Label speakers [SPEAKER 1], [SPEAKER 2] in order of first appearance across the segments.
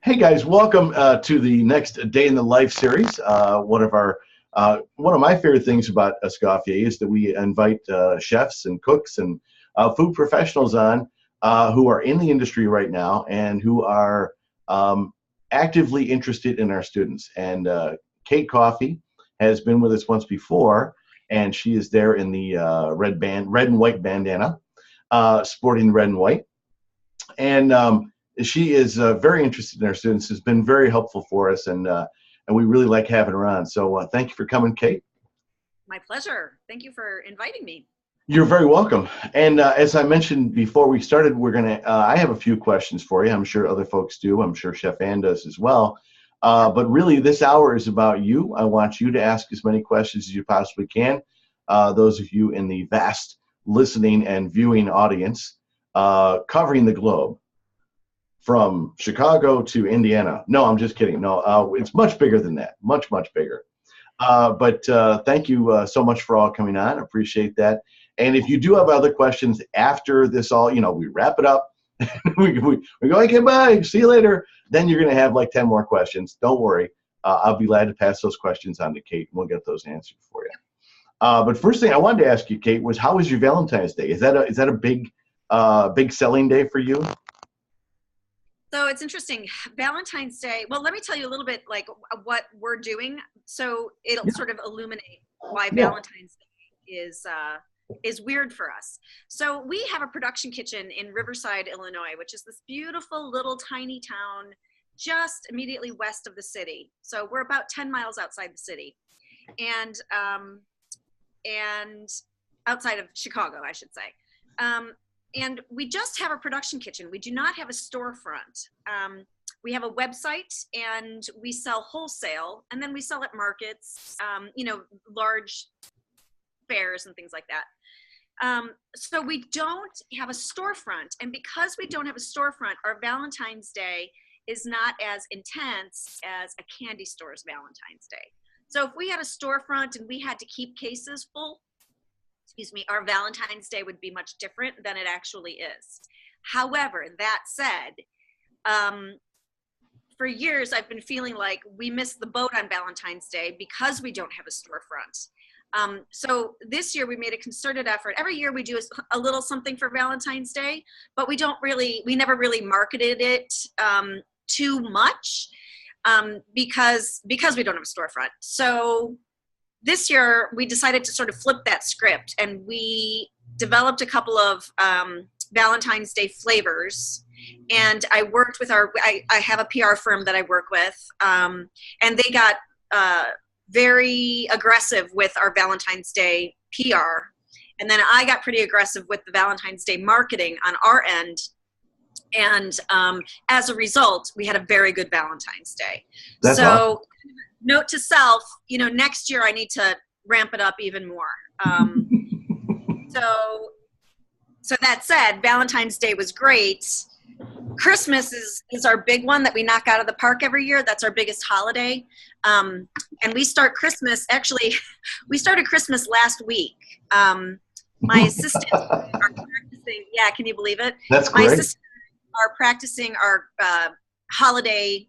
[SPEAKER 1] Hey guys, welcome to the next Day in the Life series. One of my favorite things about Escoffier is that we invite chefs and cooks and food professionals on who are in the industry right now and who are actively interested in our students. And Kate Coffey has been with us once before, and she is there in the red and white bandana, sporting red and white. And she is very interested in our students, has been very helpful for us, and we really like having her on. So thank you for coming, Kate.
[SPEAKER 2] My pleasure. Thank you for inviting me.
[SPEAKER 1] You're very welcome. And as I mentioned before we started, I have a few questions for you. I'm sure other folks do. I'm sure Chef Ann does as well. But really, this hour is about you. I want you to ask as many questions as you possibly can. Those of you in the vast listening and viewing audience, covering the globe, from Chicago to Indiana. No, I'm just kidding. No, it's much bigger than that. Much, much bigger. But thank you so much for all coming on. Appreciate that. And if you do have other questions after this all, we wrap it up. we go, okay, bye, see you later. Then you're going to have like 10 more questions. Don't worry. I'll be glad to pass those questions on to Kate, and we'll get those answered for you. But first thing I wanted to ask you, Kate, was how was your Valentine's Day? Is that a big selling day for you?
[SPEAKER 2] So it's interesting. Valentine's Day, well, let me tell you a little bit like what we're doing. So it'll sort of illuminate why Valentine's Day is weird for us. So we have a production kitchen in Riverside, Illinois, which is this beautiful little tiny town just immediately west of the city. So we're about 10 miles outside the city, and outside of Chicago, I should say. And we just have a production kitchen. We do not have a storefront. We have a website, and we sell wholesale, and then we sell at markets, large fairs and things like that. So we don't have a storefront. And because we don't have a storefront, our Valentine's Day is not as intense as a candy store's Valentine's Day. So if we had a storefront and we had to keep cases full, our Valentine's Day would be much different than it actually is. However, that said, for years I've been feeling like we missed the boat on Valentine's Day because we don't have a storefront. So this year we made a concerted effort. Every year we do a little something for Valentine's Day, but we never really marketed it too much because we don't have a storefront. So this year, we decided to sort of flip that script, and we developed a couple of Valentine's Day flavors. And I worked with I have a PR firm that I work with, and they got very aggressive with our Valentine's Day PR. And then I got pretty aggressive with the Valentine's Day marketing on our end. And as a result, we had a very good Valentine's Day.
[SPEAKER 1] That's awesome.
[SPEAKER 2] Note to self, next year I need to ramp it up even more. So that said, Valentine's Day was great. Christmas is our big one that we knock out of the park every year. That's our biggest holiday. And we start Christmas, actually, we started Christmas last week. My assistants are practicing, can you believe it?
[SPEAKER 1] That's great.
[SPEAKER 2] My assistants are practicing our holiday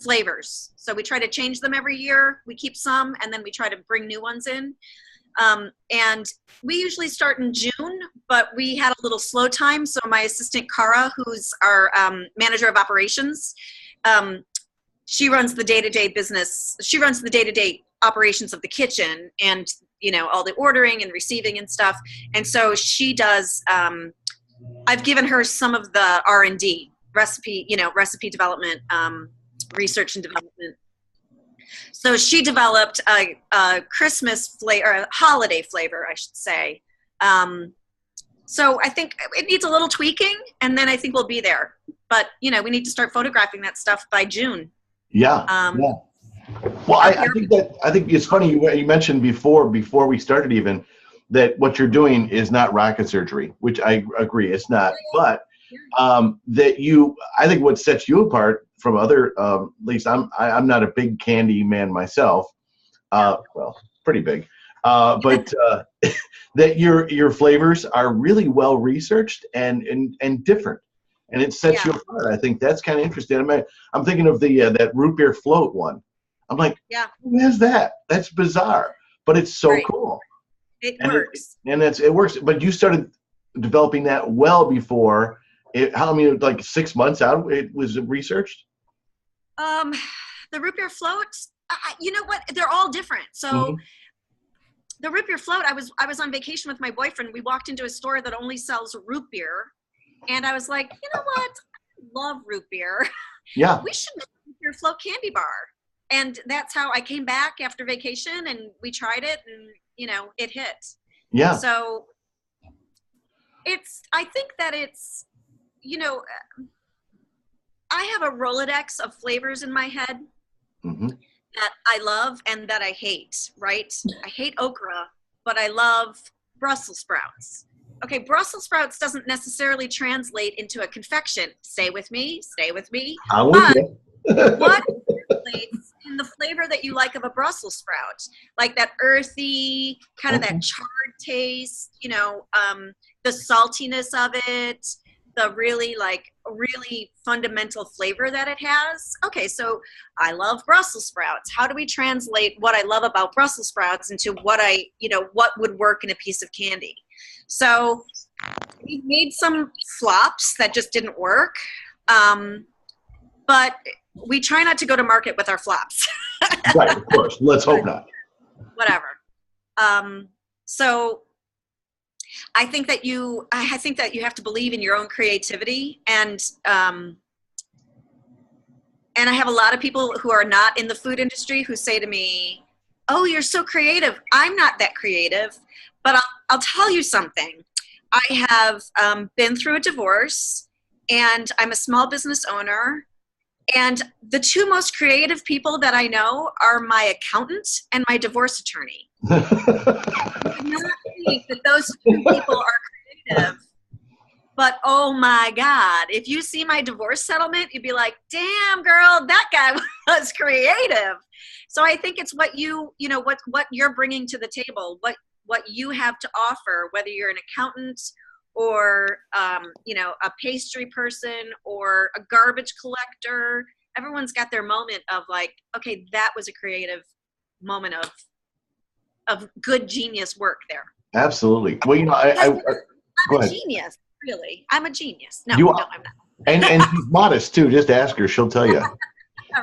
[SPEAKER 2] flavors. So we try to change them every year. We keep some, and then we try to bring new ones in. And we usually start in June, but we had a little slow time. So my assistant, Cara, who's our manager of operations, she runs the day-to-day business. She runs the day-to-day operations of the kitchen and, all the ordering and receiving and stuff. And so she does, I've given her some of the R&D recipe development, research and development. So she developed a Christmas flavor, or a holiday flavor, I should say. So I think it needs a little tweaking, and then I think we'll be there. But we need to start photographing that stuff by June.
[SPEAKER 1] Yeah. Well, I think it's funny you mentioned before we started even that what you're doing is not rocket surgery, which I agree it's not, but I think what sets you apart from other, at least I'm not a big candy man myself. Well, pretty big, but that your flavors are really well researched and different. and it sets
[SPEAKER 2] Yeah.
[SPEAKER 1] you apart. I think that's kind of interesting. I'm thinking of the that root beer float one. I'm like,
[SPEAKER 2] Yeah.
[SPEAKER 1] who has that? That's bizarre, but it's so
[SPEAKER 2] Right.
[SPEAKER 1] cool.
[SPEAKER 2] It
[SPEAKER 1] And
[SPEAKER 2] works.
[SPEAKER 1] it works. But you started developing that well before it. How many, like 6 months out, it was researched?
[SPEAKER 2] Um, the root beer float, you know what? They're all different. So
[SPEAKER 1] Mhm.
[SPEAKER 2] the root beer float, I was on vacation with my boyfriend. We walked into a store that only sells root beer. And I was like, you know what? I love root beer.
[SPEAKER 1] Yeah,
[SPEAKER 2] We should make a root beer float candy bar. And that's how I came back after vacation and we tried it and, it hit.
[SPEAKER 1] yeah.
[SPEAKER 2] So I think that it's, I have a Rolodex of flavors in my head
[SPEAKER 1] Hmm.
[SPEAKER 2] that I love and that I hate, right? I hate okra, but I love Brussels sprouts. Okay, Brussels sprouts doesn't necessarily translate into a confection. Stay with me, stay with me.
[SPEAKER 1] I'm with
[SPEAKER 2] But
[SPEAKER 1] you.
[SPEAKER 2] what translates in the flavor that you like of a Brussels sprout? Like that earthy, kind of that charred taste, the saltiness of it, the really fundamental flavor that it has. Okay, so I love Brussels sprouts. How do we translate what I love about Brussels sprouts into what what would work in a piece of candy? So we made some flops that just didn't work. But we try not to go to market with our flops.
[SPEAKER 1] Right, of course. Let's hope not.
[SPEAKER 2] Whatever. So I think that you have to believe in your own creativity, and I have a lot of people who are not in the food industry who say to me, "Oh, you're so creative." I'm not that creative, but I'll tell you something. I have been through a divorce, and I'm a small business owner. And the two most creative people that I know are my accountant and my divorce attorney. I do not think that those two people are creative. But oh my God, if you see my divorce settlement, you'd be like, damn girl, that guy was creative. So I think it's what what you're bringing to the table, what you have to offer, whether you're an accountant or a pastry person or a garbage collector. Everyone's got their moment of like, okay, that was a creative moment of good genius work there.
[SPEAKER 1] Absolutely. Well,
[SPEAKER 2] I'm
[SPEAKER 1] go
[SPEAKER 2] a
[SPEAKER 1] ahead.
[SPEAKER 2] genius, really. I'm a genius. No,
[SPEAKER 1] You
[SPEAKER 2] no,
[SPEAKER 1] are,
[SPEAKER 2] I'm not.
[SPEAKER 1] and she's modest too. Just ask her; she'll tell you.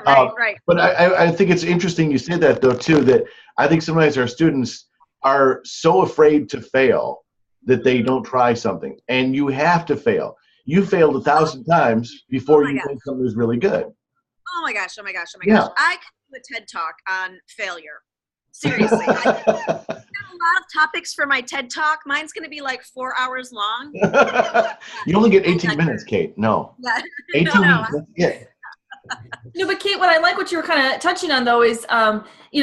[SPEAKER 2] Right.
[SPEAKER 1] But I think it's interesting you say that though too. That I think sometimes our students are so afraid to fail that they don't try something, and you have to fail. You failed 1,000 times before you think something is really good.
[SPEAKER 2] Oh my gosh, oh my gosh, oh my
[SPEAKER 1] Yeah.
[SPEAKER 2] gosh. I could do a TED Talk on failure. Seriously. I have a lot of topics for my TED Talk. Mine's going to be like 4 hours long.
[SPEAKER 1] You only get 18 minutes, Kate. No.
[SPEAKER 2] Yeah.
[SPEAKER 1] 18
[SPEAKER 2] No.
[SPEAKER 1] minutes. That's it.
[SPEAKER 3] No, but Kate, what I like what you were kind of touching on though is,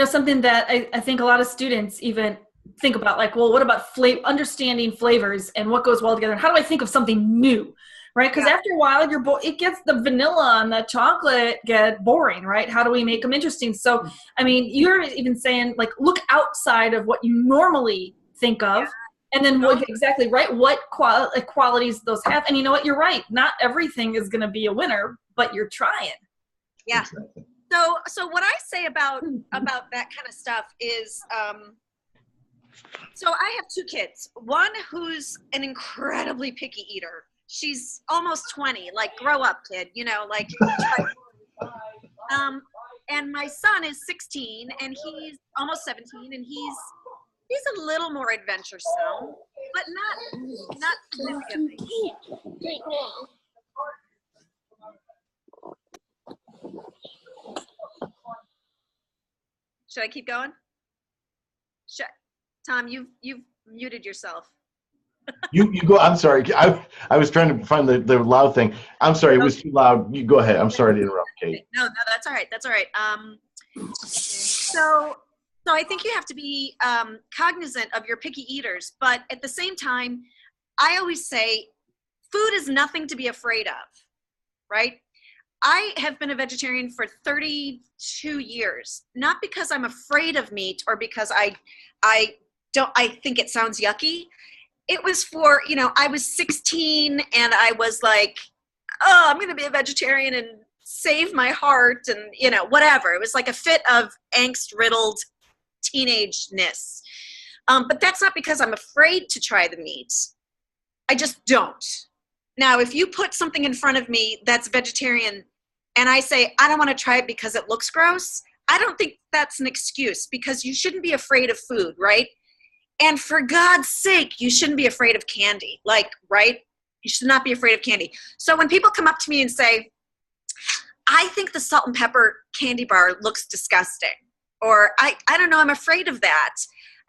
[SPEAKER 3] something that I think a lot of students even think about, like, well, what about understanding flavors and what goes well together? And how do I think of something new? Right? Because after a while, it gets the vanilla and the chocolate get boring, right? How do we make them interesting? So, I mean, you're even saying, like, look outside of what you normally think of, and then exactly right, what qualities those have. And you know what? You're right. Not everything is going to be a winner, but you're trying.
[SPEAKER 2] Yeah.
[SPEAKER 1] Exactly.
[SPEAKER 2] So what I say about that kind of stuff is, so I have two kids. One who's an incredibly picky eater. She's almost 20. Like, grow up, kid. And my son is 16, and he's almost 17, and he's a little more adventuresome, but not significantly. Should I keep going? Tom, you've muted yourself.
[SPEAKER 1] You go. I'm sorry. I was trying to find the loud thing. I'm sorry. It was too loud. You go ahead. I'm sorry to interrupt, Kate.
[SPEAKER 2] No, that's all right. That's all right. So I think you have to be cognizant of your picky eaters, but at the same time, I always say food is nothing to be afraid of, right? I have been a vegetarian for 32 years, not because I'm afraid of meat or because I think it sounds yucky. It was for, I was 16 and I was like, oh, I'm going to be a vegetarian and save my heart and, whatever. It was like a fit of angst-riddled teenageness. But that's not because I'm afraid to try the meat. I just don't. Now, if you put something in front of me that's vegetarian and I say, I don't want to try it because it looks gross, I don't think that's an excuse, because you shouldn't be afraid of food, right? And for God's sake, you shouldn't be afraid of candy, right? You should not be afraid of candy. So when people come up to me and say, I think the salt and pepper candy bar looks disgusting, or I don't know, I'm afraid of that,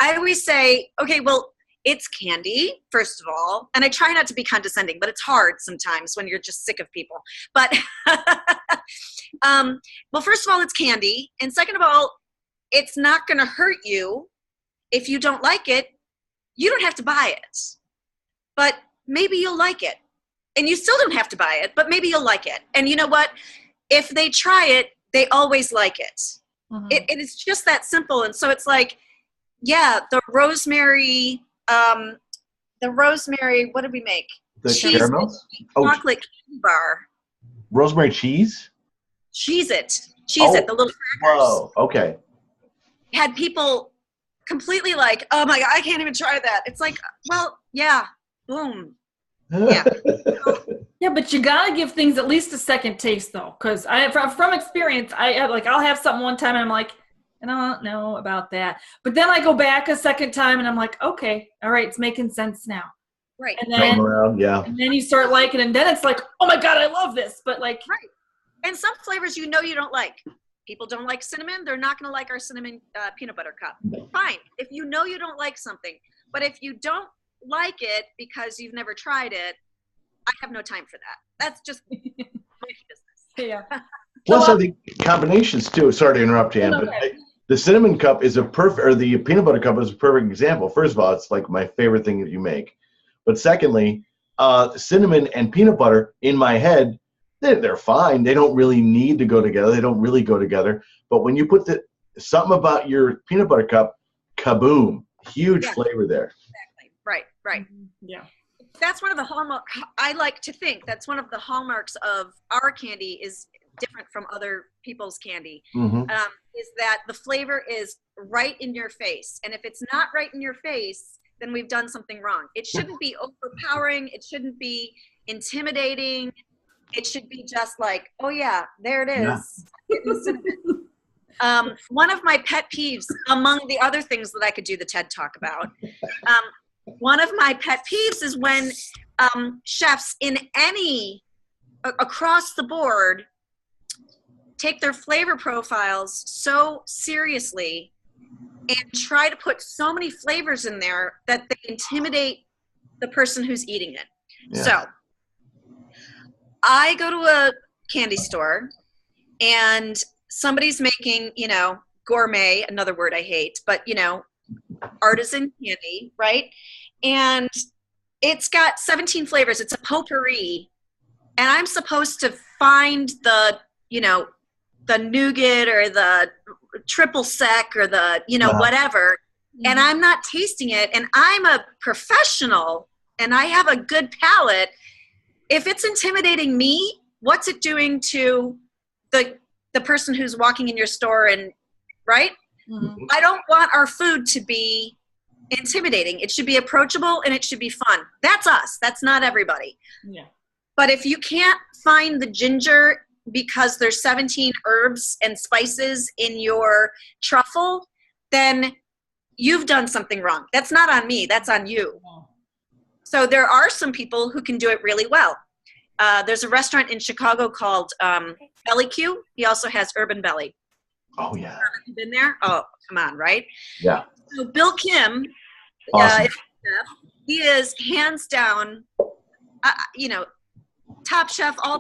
[SPEAKER 2] I always say, okay, well, it's candy, first of all. And I try not to be condescending, but it's hard sometimes when you're just sick of people. But, well, first of all, it's candy. And second of all, it's not going to hurt you. If you don't like it, you don't have to buy it. But maybe you'll like it. And you still don't have to buy it, but maybe you'll like it. And you know what? If they try it, they always like it. Mm-hmm. It is just that simple. And so it's like, yeah, the rosemary, what did we make?
[SPEAKER 1] The caramel?
[SPEAKER 2] Chocolate candy bar.
[SPEAKER 1] Rosemary cheese?
[SPEAKER 2] Cheez-It, the little crackers.
[SPEAKER 1] Whoa, okay.
[SPEAKER 2] Had people completely like, oh my God, I can't even try that. It's like, well, yeah, boom. Yeah.
[SPEAKER 3] Yeah, but you gotta give things at least a second taste, though, because from experience, I'll have something one time and I'm like, I don't know about that, but then I go back a second time and I'm like, okay, all right, it's making sense now.
[SPEAKER 2] Right.
[SPEAKER 3] And then,
[SPEAKER 1] yeah.
[SPEAKER 3] And then you start liking it, and then it's like, oh my God, I love this. But like,
[SPEAKER 2] right. And some flavors you don't like. People don't like cinnamon. They're not going to like our cinnamon peanut butter cup. Fine. If you don't like something, but if you don't like it because you've never tried it, I have no time for that. That's just my business.
[SPEAKER 3] Yeah.
[SPEAKER 1] Plus, I think combinations too. Sorry to interrupt, Jan, but the cinnamon cup is the peanut butter cup is a perfect example. First of all, it's like my favorite thing that you make. But secondly, cinnamon and peanut butter in my head, they're fine. They don't really need to go together. They don't really go together. But when you put something about your peanut butter cup, kaboom, huge flavor there.
[SPEAKER 2] Exactly. Right.
[SPEAKER 3] Mm-hmm. Yeah.
[SPEAKER 2] That's one of the hallmarks. I like to think that's one of the hallmarks of our candy is different from other people's candy.
[SPEAKER 1] Mm-hmm.
[SPEAKER 2] Is that the flavor is right in your face. And if it's not right in your face, then we've done something wrong. It shouldn't be overpowering. It shouldn't be intimidating. It should be just like, oh yeah, there it is. Yeah. One of my pet peeves, among the other things that I could do the TED Talk about, one of my pet peeves is when chefs across the board take their flavor profiles so seriously and try to put so many flavors in there that they intimidate the person who's eating it. Yeah. So I go to a candy store and somebody's making, gourmet, another word I hate, but, artisan candy, right? And it's got 17 flavors. It's a potpourri. And I'm supposed to find the nougat or the triple sec or the, whatever. And I'm not tasting it. And I'm a professional and I have a good palate. If it's intimidating me, what's it doing to the person who's walking in your store and, right? Mm-hmm. I don't want our food to be intimidating. It should be approachable and it should be fun. That's us. That's not everybody.
[SPEAKER 3] Yeah.
[SPEAKER 2] But if you can't find the ginger because there's 17 herbs and spices in your truffle, then you've done something wrong. That's not on me. That's on you. So there are some people who can do it really well. There's a restaurant in Chicago called Belly Q. He also has Urban Belly.
[SPEAKER 1] Oh, yeah.
[SPEAKER 2] Have you been there? Oh, come on, right?
[SPEAKER 1] Yeah.
[SPEAKER 2] So Bill Kim,
[SPEAKER 1] awesome.
[SPEAKER 2] He is hands down, Top Chef, all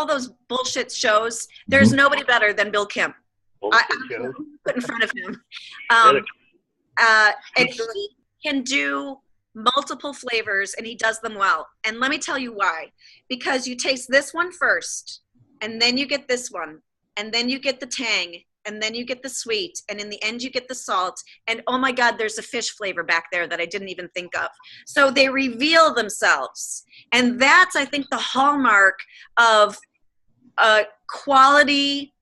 [SPEAKER 2] those bullshit shows. There's nobody better than Bill Kim. I put in front of him. And he can do multiple flavors and he does them well. And let me tell you why. Because you taste this one first, and then you get this one, and then you get the tang, and then you get the sweet, and in the end you get the salt, and oh my God, there's a fish flavor back there that I didn't even think of. So they reveal themselves, and that's, I think, the hallmark of quality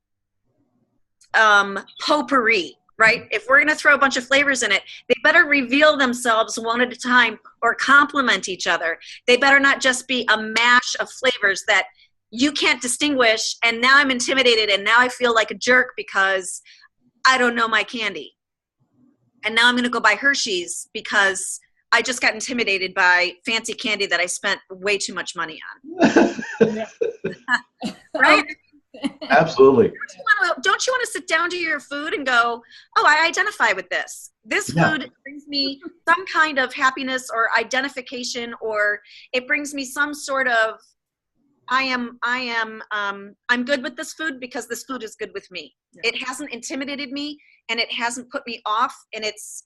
[SPEAKER 2] potpourri, right? If we're going to throw a bunch of flavors in it, they better reveal themselves one at a time or complement each other. They better not just be a mash of flavors that you can't distinguish, and now I'm intimidated, and now I feel like a jerk because I don't know my candy. And now I'm going to go buy Hershey's because I just got intimidated by fancy candy that I spent way too much money on. Right?
[SPEAKER 1] Absolutely.
[SPEAKER 2] Don't you want to sit down to your food and go, oh, I identify with this. This food brings me some kind of happiness or identification, or it brings me some sort of, I'm good with this food because this food is good with me. Yeah. It hasn't intimidated me, and it hasn't put me off, and it's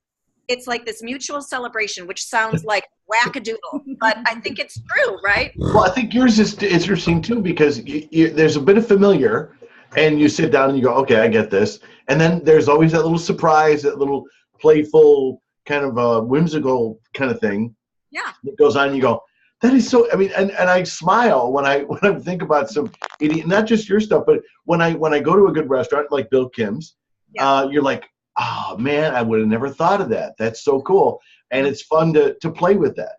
[SPEAKER 2] like this mutual celebration, which sounds like wackadoodle, but I think it's true, right?
[SPEAKER 1] Well, I think yours is interesting too, because there's a bit of familiar, and you sit down and you go, okay, I get this. And then there's always that little surprise, that little playful kind of whimsical kind of thing.
[SPEAKER 2] Yeah.
[SPEAKER 1] That goes on, and you go, that is so, I mean, and I smile when I think about some idiot, not just your stuff, but when I go to a good restaurant like Bill Kim's, you're like, oh man, I would have never thought of that. That's so cool. And it's fun to play with that.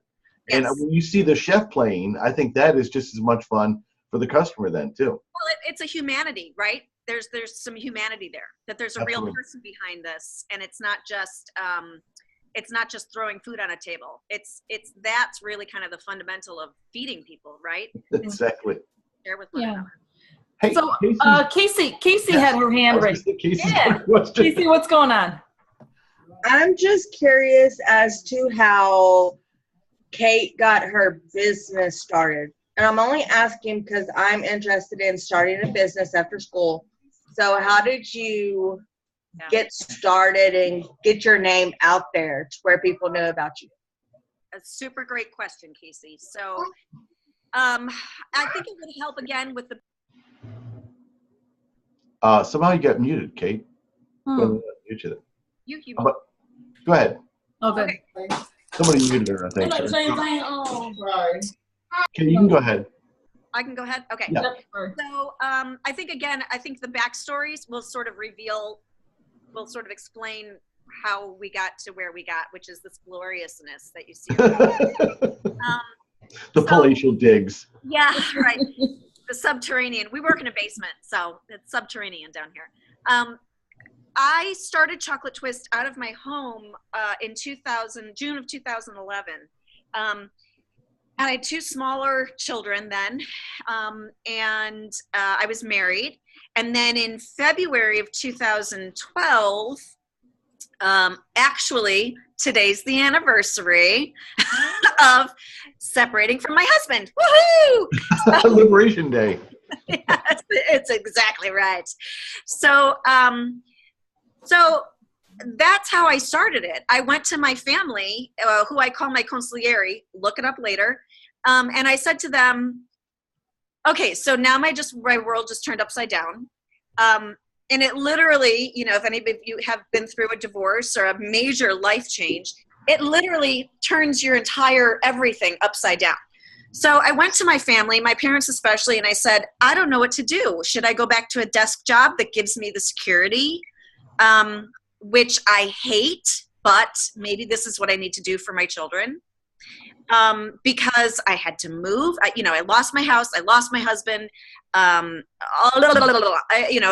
[SPEAKER 1] Yes. And when you see the chef playing, I think that is just as much fun for the customer then too.
[SPEAKER 2] Well, it's a humanity, right? There's some humanity there, that there's a
[SPEAKER 1] Absolutely.
[SPEAKER 2] real person behind this. And it's not just throwing food on a table. That's really kind of the fundamental of feeding people, right?
[SPEAKER 1] Exactly.
[SPEAKER 2] Share with one another.
[SPEAKER 3] Hey, so Casey had her hand raised. Casey, what's going on?
[SPEAKER 4] I'm just curious as to how Kate got her business started. And I'm only asking because I'm interested in starting a business after school. So how did you get started and get your name out there to where people know about you?
[SPEAKER 2] A super great question, Casey. So I think it would help again with the
[SPEAKER 1] somehow you got muted, Kate.
[SPEAKER 2] You.
[SPEAKER 1] Go ahead.
[SPEAKER 3] Okay.
[SPEAKER 1] Somebody muted her, I think.
[SPEAKER 4] Sorry.
[SPEAKER 1] Okay, you can go ahead.
[SPEAKER 2] I can go ahead? Okay.
[SPEAKER 1] Yeah.
[SPEAKER 2] So I think the backstories will sort of explain how we got to where we got, which is this gloriousness that you see.
[SPEAKER 1] The palatial digs.
[SPEAKER 2] Yeah, right. The subterranean. We work in a basement, so it's subterranean down here. I started Chocolate Twist out of my home in June of 2011. And I had two smaller children then, and I was married. And then in February of 2012, actually, today's the anniversary of separating from my husband. Woohoo!
[SPEAKER 1] Liberation Day.
[SPEAKER 2] Yes, it's exactly right. So, that's how I started it. I went to my family, who I call my consigliere, look it up later. And I said to them, okay, so now my world just turned upside down. And it literally, if any of you have been through a divorce or a major life change, it literally turns your entire everything upside down. So I went to my family, my parents especially, and I said, I don't know what to do. Should I go back to a desk job that gives me the security, which I hate, but maybe this is what I need to do for my children? Because I had to move. I lost my house. I lost my husband. It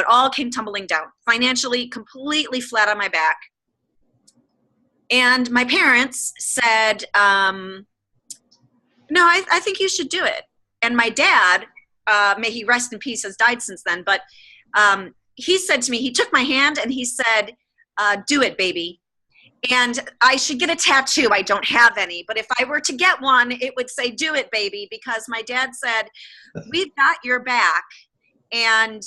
[SPEAKER 2] all came tumbling down. Financially, completely flat on my back. And my parents said, no, I think you should do it. And my dad, may he rest in peace, has died since then. But he said to me, he took my hand and he said, do it, baby. And I should get a tattoo. I don't have any. But if I were to get one, it would say, do it, baby. Because my dad said, we've got your back. And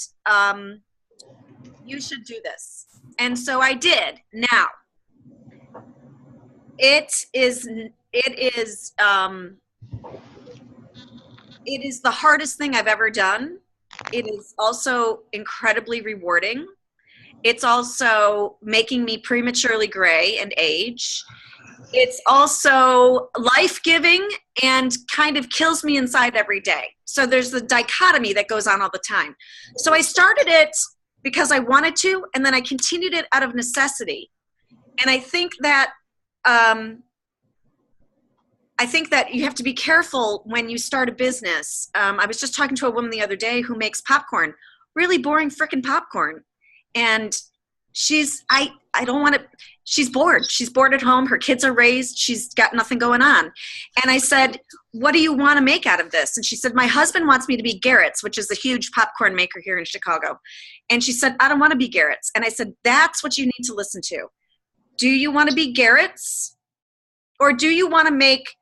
[SPEAKER 2] you should do this. And so I did. Now, it is the hardest thing I've ever done. It is also incredibly rewarding. It's also making me prematurely gray and age. It's also life-giving and kind of kills me inside every day. So there's the dichotomy that goes on all the time. So I started it because I wanted to, and then I continued it out of necessity. And I think that you have to be careful when you start a business. I was just talking to a woman the other day who makes popcorn, really boring frickin' popcorn. And she's bored. She's bored at home. Her kids are raised. She's got nothing going on. And I said, what do you want to make out of this? And she said, my husband wants me to be Garrett's, which is a huge popcorn maker here in Chicago. And she said, I don't want to be Garrett's. And I said, that's what you need to listen to. Do you want to be Garrett's? Or do you want to make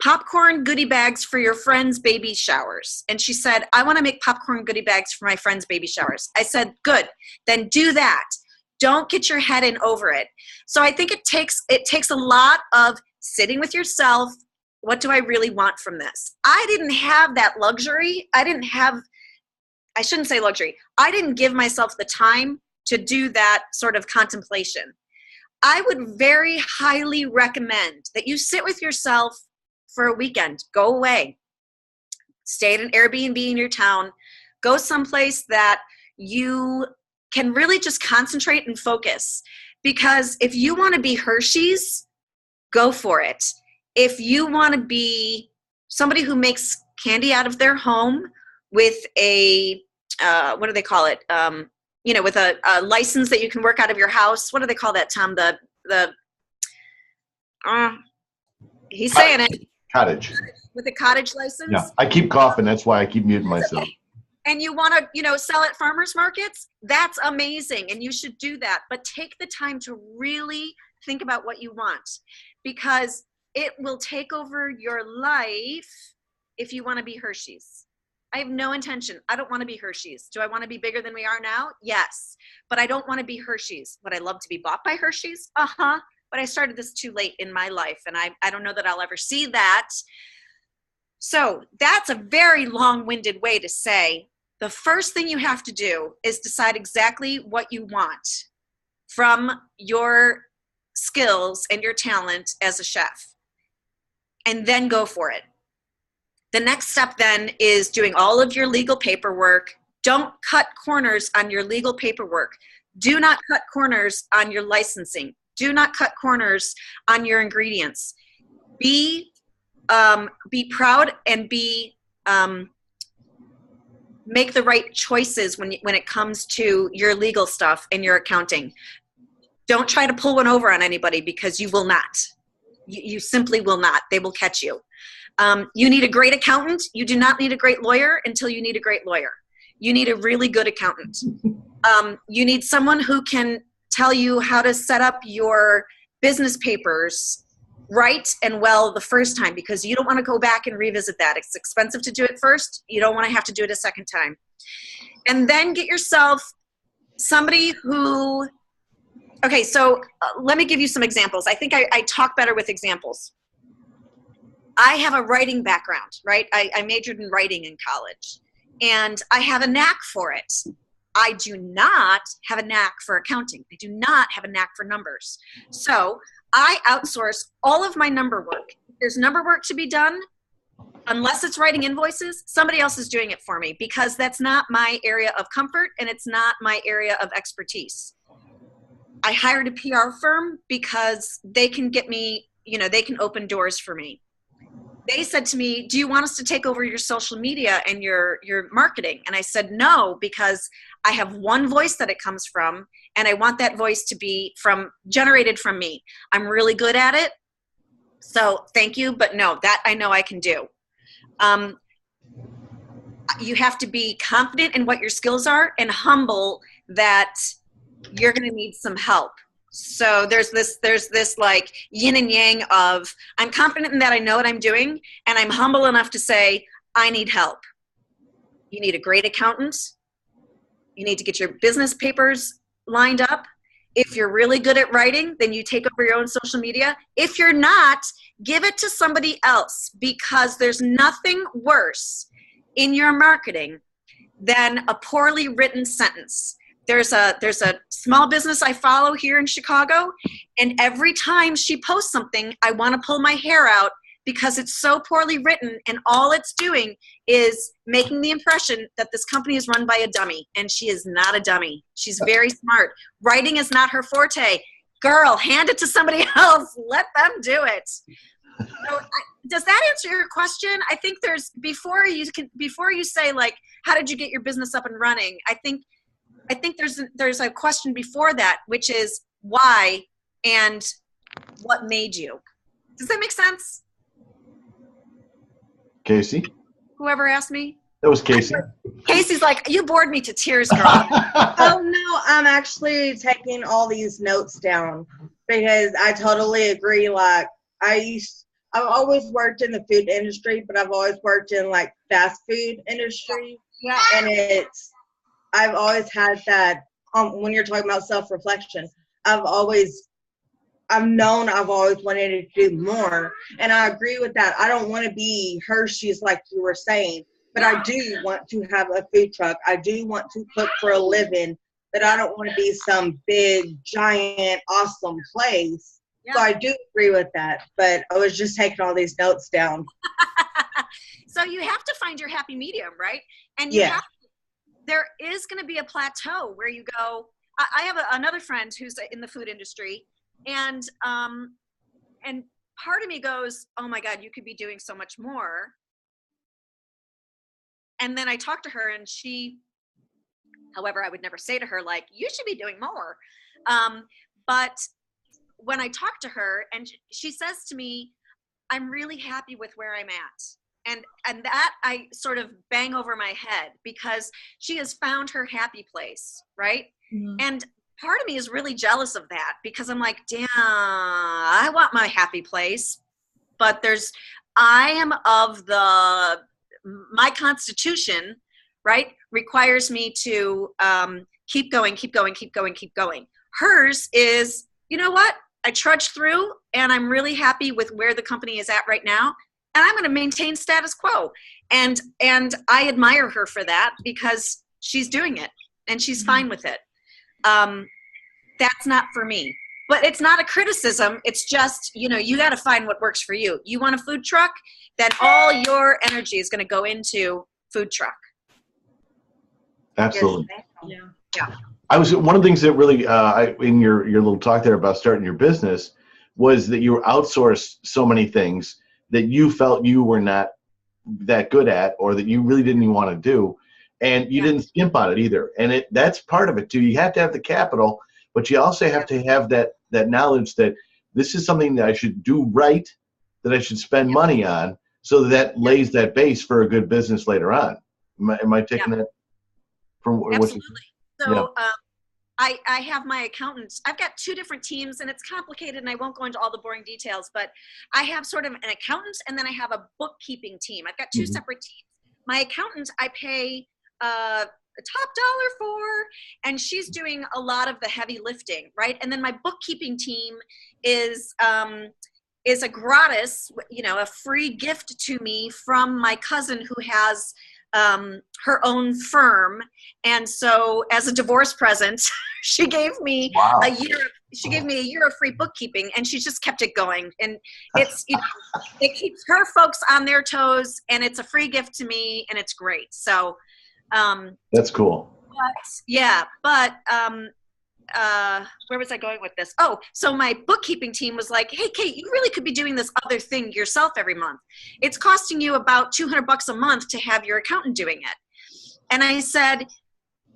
[SPEAKER 2] popcorn goodie bags for your friends' baby showers? And she said, I want to make popcorn goodie bags for my friends' baby showers. I said, good, then do that. Don't get your head in over it. So I think it takes a lot of sitting with yourself. What do I really want from this? I didn't have that luxury. I shouldn't say luxury. I didn't give myself the time to do that sort of contemplation. I would very highly recommend that you sit with yourself for a weekend. Go away. Stay at an Airbnb in your town. Go someplace that you can really just concentrate and focus. Because if you want to be Hershey's, go for it. If you want to be somebody who makes candy out of their home with a, what do they call it? With a license that you can work out of your house. What do they call that, Tom? He's saying it.
[SPEAKER 1] Cottage.
[SPEAKER 2] With a cottage license?
[SPEAKER 1] Yeah, I keep coughing. That's why I keep muting myself.
[SPEAKER 2] And you want to, sell at farmers markets? That's amazing, and you should do that. But take the time to really think about what you want, because it will take over your life if you want to be Hershey's. I have no intention. I don't want to be Hershey's. Do I want to be bigger than we are now? Yes. But I don't want to be Hershey's. Would I love to be bought by Hershey's? Uh-huh. But I started this too late in my life, and I don't know that I'll ever see that. So that's a very long-winded way to say the first thing you have to do is decide exactly what you want from your skills and your talent as a chef, and then go for it. The next step then is doing all of your legal paperwork. Don't cut corners on your legal paperwork. Do not cut corners on your licensing. Do not cut corners on your ingredients. Be proud and make the right choices when it comes to your legal stuff and your accounting. Don't try to pull one over on anybody, because you will not. You simply will not. They will catch you. You need a great accountant. You do not need a great lawyer until you need a great lawyer. You need a really good accountant. You need someone who can tell you how to set up your business papers right and well the first time, because you don't want to go back and revisit that. It's expensive to do it first. You don't want to have to do it a second time. And then get yourself somebody who, okay, so let me give you some examples. I think I talk better with examples. I have a writing background, right? I majored in writing in college, and I have a knack for it. I do not have a knack for accounting. I do not have a knack for numbers. So I outsource all of my number work. If there's number work to be done, unless it's writing invoices, somebody else is doing it for me, because that's not my area of comfort and it's not my area of expertise. I hired a PR firm because they can get me, they can open doors for me. They said to me, do you want us to take over your social media and your marketing? And I said, no, because I have one voice that it comes from, and I want that voice to be generated from me. I'm really good at it. So thank you, but no, that I know I can do. You have to be confident in what your skills are and humble that you're going to need some help. So there's this like yin and yang of, I'm confident in that I know what I'm doing, and I'm humble enough to say, I need help. You need a great accountant. You need to get your business papers lined up. If you're really good at writing, then you take over your own social media. If you're not, give it to somebody else, because there's nothing worse in your marketing than a poorly written sentence. there's a small business I follow here in Chicago, and every time she posts something, I want to pull my hair out because it's so poorly written, and all it's doing is making the impression that this company is run by a dummy, and she is not a dummy. She's very smart. Writing is not her forte. Girl, hand it to somebody else. Let them do it. So, does that answer your question? I think there's, before you say like, how did you get your business up and running? I think there's a question before that, which is why and what made you. Does that make sense?
[SPEAKER 1] Casey?
[SPEAKER 2] Whoever asked me?
[SPEAKER 1] That was Casey.
[SPEAKER 2] Casey's like, you bored me to tears, girl.
[SPEAKER 4] Oh no, I'm actually taking all these notes down because I totally agree. Like I've always worked in the food industry, but I've always worked in like fast food industry.
[SPEAKER 2] Yeah.
[SPEAKER 4] And I've always had that, when you're talking about self-reflection, I've always wanted to do more. And I agree with that. I don't want to be Hershey's like you were saying, but I do want to have a food truck. I do want to cook for a living, but I don't want to be some big, giant, awesome place. Yeah. So I do agree with that, but I was just taking all these notes down.
[SPEAKER 2] So you have to find your happy medium, right? And there is going to be a plateau where you go, I have another friend who's in the food industry, and part of me goes, oh my God, you could be doing so much more. And then I talk to her, and however, I would never say to her, like, you should be doing more. But when I talk to her, and she says to me, I'm really happy with where I'm at. And that I sort of bang over my head, because she has found her happy place, right? Mm-hmm. And part of me is really jealous of that, because I'm like, damn, I want my happy place. But I am of my constitution, right, requires me to keep going. Hers is, you know what? I trudged through, and I'm really happy with where the company is at right now, and I'm going to maintain status quo. And I admire her for that, because she's doing it, and she's fine with it. That's not for me. But it's not a criticism. It's just, you got to find what works for you. You want a food truck? Then all your energy is going to go into food truck.
[SPEAKER 1] Absolutely.
[SPEAKER 2] Yeah.
[SPEAKER 1] One of the things that really, in your little talk there about starting your business, was that you outsourced so many things that you felt you were not that good at, or that you really didn't even want to do. And you didn't skimp on it either. And that's part of it too. You have to have the capital, but you also have to have that knowledge that this is something that I should do right, that I should spend money on, so that lays that base for a good business later on. Am I taking that from what you said?
[SPEAKER 2] So I have my accountants. I've got two different teams, and it's complicated, and I won't go into all the boring details, but I have sort of an accountant, and then I have a bookkeeping team. I've got two separate teams. My accountant, I pay a top dollar for, and she's doing a lot of the heavy lifting, right? And then my bookkeeping team is a gratis, a free gift to me from my cousin who has her own firm. And so as a divorce present, she gave me a year of free bookkeeping, and she's just kept it going. And it's, it keeps her folks on their toes, and it's a free gift to me, and it's great. So,
[SPEAKER 1] that's cool.
[SPEAKER 2] But where was I going with this? Oh, so my bookkeeping team was like, hey, Kate, you really could be doing this other thing yourself every month. It's costing you about $200 a month to have your accountant doing it. And I said,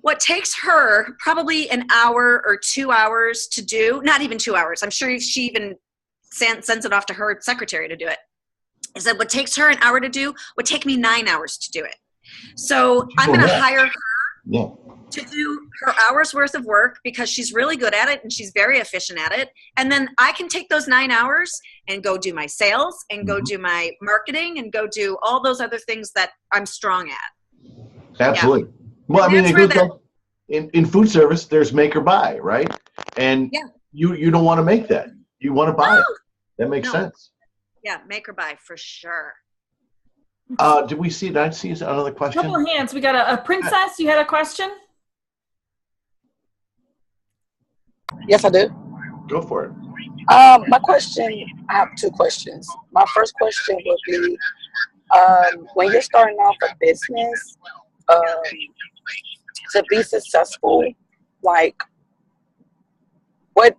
[SPEAKER 2] what takes her probably an hour or 2 hours to do, not even 2 hours, I'm sure she even sends it off to her secretary to do it. I said, what takes her an hour to do would take me 9 hours to do it. So I'm going to hire her to do her hours worth of work, because she's really good at it and she's very efficient at it. And then I can take those 9 hours and go do my sales and go do my marketing and go do all those other things that I'm strong at.
[SPEAKER 1] Absolutely. Yeah. Well, I mean, in food service, there's make or buy, right? And you don't want to make that. You want to buy it. That makes sense.
[SPEAKER 2] Yeah, make or buy for sure.
[SPEAKER 1] Did I see another question?
[SPEAKER 3] Couple of hands. We got a princess. You had a question?
[SPEAKER 5] Yes, I do.
[SPEAKER 1] Go for it.
[SPEAKER 5] My question, I have two questions. My first question would be, when you're starting off a business, um, to be successful, like what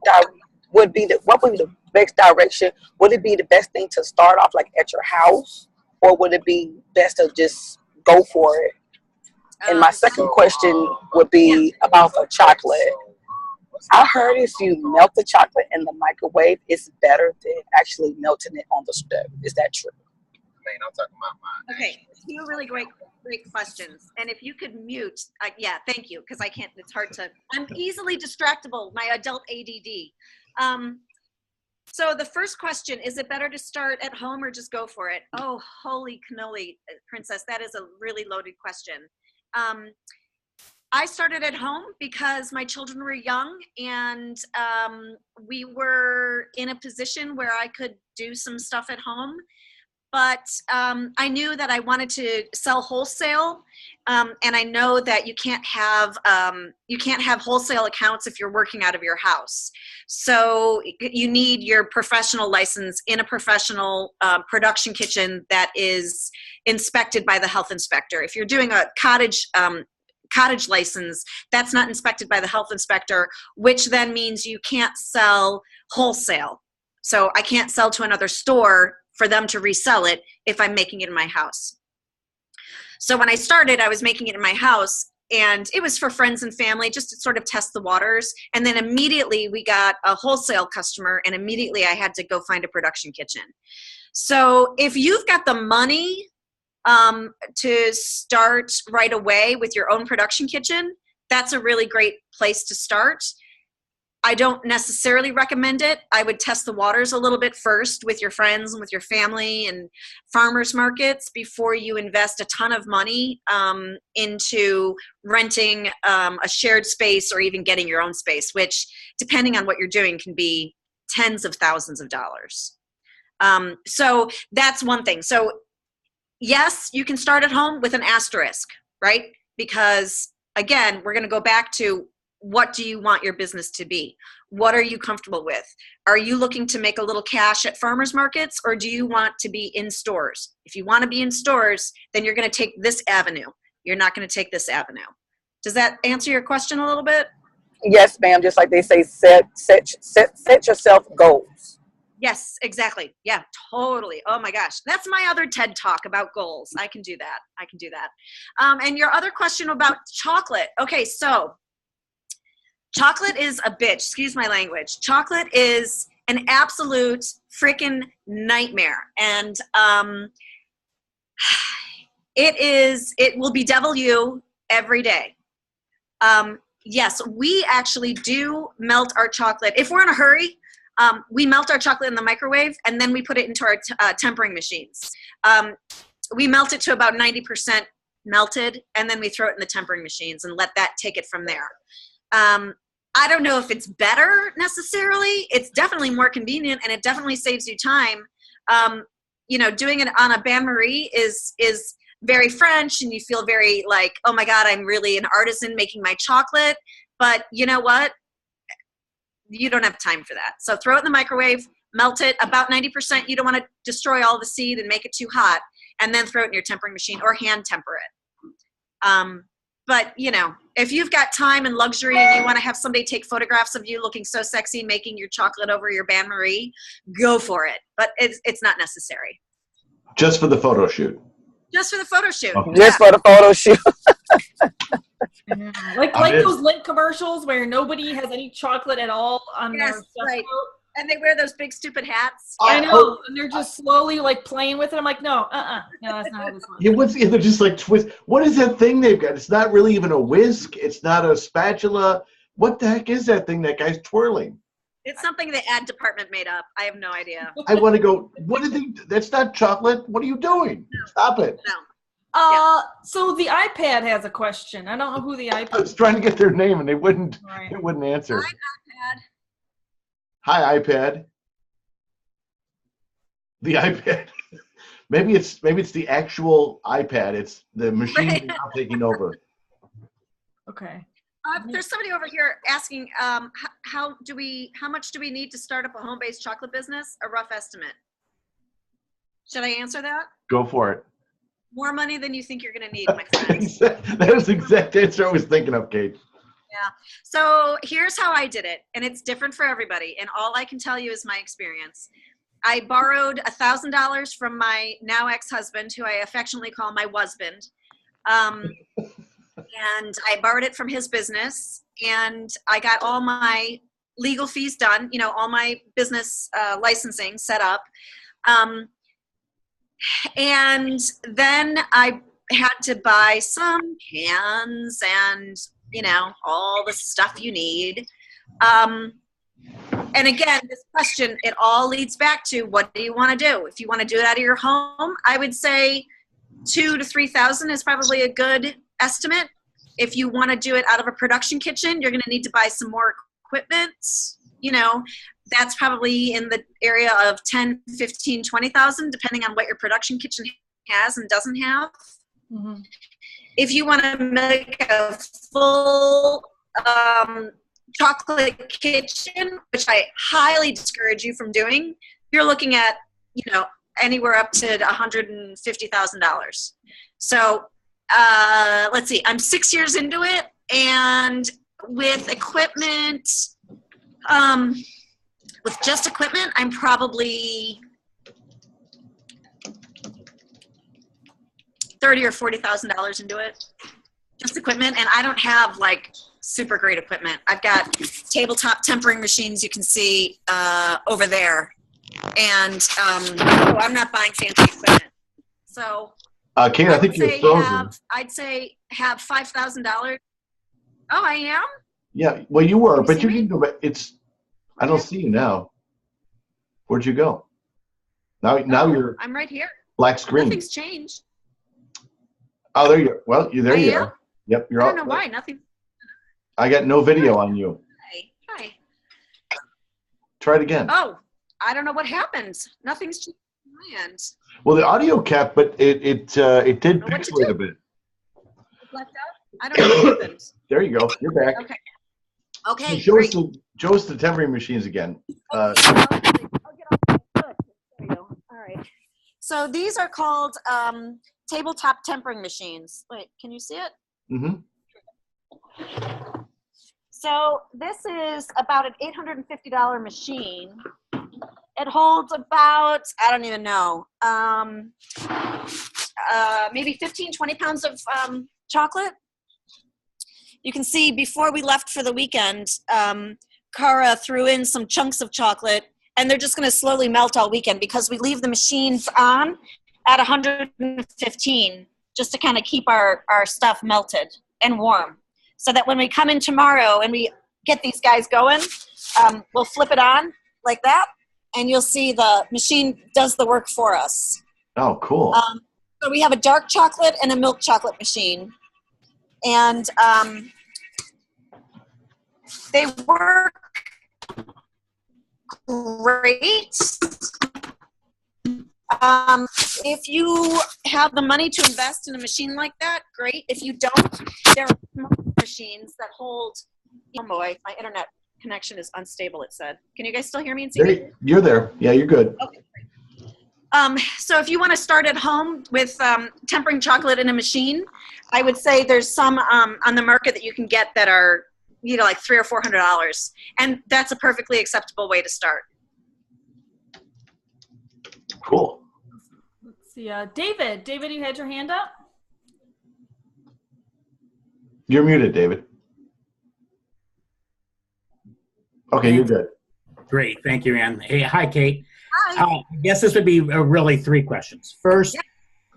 [SPEAKER 5] would be the best direction? Would it be the best thing to start off like at your house, or would it be best to just go for it? And my second question would be about the chocolate. I heard if you melt the chocolate in the microwave, it's better than actually melting it on the stove. Is that true?
[SPEAKER 2] Okay, two really great questions. And if you could mute, yeah, thank you, because I can't, it's hard to, I'm easily distractible, my adult ADD. So the first question, is it better to start at home or just go for it? Oh, holy cannoli, princess, that is a really loaded question. I started at home because my children were young, and we were in a position where I could do some stuff at home. But I knew that I wanted to sell wholesale, and I know that you can't have wholesale accounts if you're working out of your house. So you need your professional license in a professional production kitchen that is inspected by the health inspector. If you're doing a cottage license, that's not inspected by the health inspector, which then means you can't sell wholesale. So I can't sell to another store for them to resell it if I'm making it in my house. So when I started, I was making it in my house, and it was for friends and family just to sort of test the waters. And then immediately we got a wholesale customer, and immediately I had to go find a production kitchen. So if you've got the money to start right away with your own production kitchen, that's a really great place to start. I don't necessarily recommend it. I would test the waters a little bit first with your friends and with your family and farmers markets before you invest a ton of money into renting a shared space or even getting your own space, which, depending on what you're doing, can be tens of thousands of dollars. So that's one thing. So yes, you can start at home with an asterisk, right? Because again, we're going to go back to, what do you want your business to be? What are you comfortable with? Are you looking to make a little cash at farmers markets, or do you want to be in stores? If you want to be in stores, then you're going to take this avenue. You're not going to take this avenue. Does that answer your question a little bit?
[SPEAKER 5] Yes, ma'am. Just like they say, set yourself goals.
[SPEAKER 2] Yes, exactly. Yeah, totally. Oh my gosh. That's my other TED talk about goals. I can do that. And your other question about chocolate. Okay, so chocolate is a bitch. Excuse my language. Chocolate is an absolute freaking nightmare. And it will bedevil you every day. Yes, we actually do melt our chocolate. If we're in a hurry, we melt our chocolate in the microwave, and then we put it into our tempering machines. We melt it to about 90% melted, and then we throw it in the tempering machines and let that take it from there. I don't know if it's better necessarily. It's definitely more convenient, and it definitely saves you time. Doing it on a bain-marie is very French, and you feel very like, oh my God, I'm really an artisan making my chocolate. But you know what? You don't have time for that. So throw it in the microwave, melt it about 90%. You don't want to destroy all the seed and make it too hot, and then throw it in your tempering machine or hand temper it. But if you've got time and luxury and you want to have somebody take photographs of you looking so sexy making your chocolate over your bain-marie, go for it. But it's not necessary.
[SPEAKER 1] Just for the photo shoot.
[SPEAKER 2] Just for the photo shoot.
[SPEAKER 1] Okay.
[SPEAKER 5] Just for the photo shoot.
[SPEAKER 3] Like those Lindt commercials where nobody has any chocolate at all on their stuff.
[SPEAKER 2] Right. And they wear those big stupid hats.
[SPEAKER 3] I know, and they're just slowly like playing with it. I'm like, no, no, that's not how this works.
[SPEAKER 1] They're just like twist. What is that thing they've got? It's not really even a whisk. It's not a spatula. What the heck is that thing that guy's twirling?
[SPEAKER 2] It's something the ad department made up. I have no idea.
[SPEAKER 1] I want to go, what are they? That's not chocolate. What are you doing? No. Stop it.
[SPEAKER 2] No.
[SPEAKER 3] So the iPad has a question. I don't know who the iPad.
[SPEAKER 1] I was trying to get their name and they wouldn't.
[SPEAKER 3] Right.
[SPEAKER 1] They wouldn't answer.
[SPEAKER 2] Hi,
[SPEAKER 1] Hi, iPad. The iPad. Maybe it's the actual iPad. It's the machine
[SPEAKER 2] Right.
[SPEAKER 1] now taking over.
[SPEAKER 3] Okay.
[SPEAKER 2] There's somebody over here asking, how much do we need to start up a home-based chocolate business? A rough estimate. Should I answer that?
[SPEAKER 1] Go for it.
[SPEAKER 2] More money than you think you're going to need, my friends.
[SPEAKER 1] That was the exact answer I was thinking of, Kate.
[SPEAKER 2] Yeah. So here's how I did it, and it's different for everybody. And all I can tell you is my experience. I borrowed $1,000 from my now ex-husband, who I affectionately call my husband. And I borrowed it from his business, and I got all my legal fees done, all my business licensing set up. And then I had to buy some cans and, all the stuff you need. And again, this question, it all leads back to, what do you want to do? If you want to do it out of your home, I would say $2,000 to $3,000 is probably a good estimate. If you want to do it out of a production kitchen, you're going to need to buy some more equipment. That's probably in the area of 10, 15, 20,000, depending on what your production kitchen has and doesn't have. Mm-hmm. If you want to make a full chocolate kitchen, which I highly discourage you from doing, you're looking at, anywhere up to $150,000. So let's see, I'm 6 years into it, and with equipment, with just equipment, I'm probably $30,000 or $40,000 into it. Just equipment, and I don't have like super great equipment. I've got tabletop tempering machines you can see over there, and I'm not buying fancy equipment. So,
[SPEAKER 1] Kate, I think you're frozen.
[SPEAKER 2] I'd say have $5,000. Oh, I am?
[SPEAKER 1] Yeah, well, you were, but you can go back. I don't see you now. Where'd you go? Now you're.
[SPEAKER 2] I'm right here.
[SPEAKER 1] Black screen.
[SPEAKER 2] Nothing's changed.
[SPEAKER 1] Oh, there you are. Well, there you
[SPEAKER 2] am?
[SPEAKER 1] are. Yep, you're
[SPEAKER 2] I
[SPEAKER 1] all.
[SPEAKER 2] don't know why. Nothing.
[SPEAKER 1] I got no video on you.
[SPEAKER 2] Hi.
[SPEAKER 1] Try it again.
[SPEAKER 2] Oh, I don't know what happened. Nothing's changed on my end.
[SPEAKER 1] Well, the audio kept, but it did pixelate a bit.
[SPEAKER 2] Left out? I don't know what happened.
[SPEAKER 1] There you go. You're back.
[SPEAKER 2] Okay.
[SPEAKER 1] Show us the tempering machines again.
[SPEAKER 2] I'll get off. Good. There you go. All right. So these are called tabletop tempering machines. Wait, can you see it? Mm-hmm. So this is about an $850 machine. It holds about, I don't even know, maybe 15, 20 pounds of chocolate. You can see before we left for the weekend, Cara threw in some chunks of chocolate, and they're just going to slowly melt all weekend because we leave the machines on at 115 just to kind of keep our stuff melted and warm. So that when we come in tomorrow and we get these guys going, we'll flip it on like that, and you'll see the machine does the work for us.
[SPEAKER 1] Oh, cool.
[SPEAKER 2] So we have a dark chocolate and a milk chocolate machine. And they work great. If you have the money to invest in a machine like that, great. If you don't, there are small machines that hold. Oh boy, my internet connection is unstable, it said. Can you guys still hear me and see me? You're
[SPEAKER 1] there. Yeah, you're good.
[SPEAKER 2] Okay. So if you want to start at home with tempering chocolate in a machine, I would say there's some on the market that you can get that are, like $300 or $400, and that's a perfectly acceptable way to start.
[SPEAKER 1] Cool.
[SPEAKER 3] Let's see, David. David, you had your hand up?
[SPEAKER 1] You're muted, David. Okay, you're good.
[SPEAKER 6] Great. Thank you, Ann. Hey, hi, Kate.
[SPEAKER 2] Hi.
[SPEAKER 6] I guess this would be really three questions. First,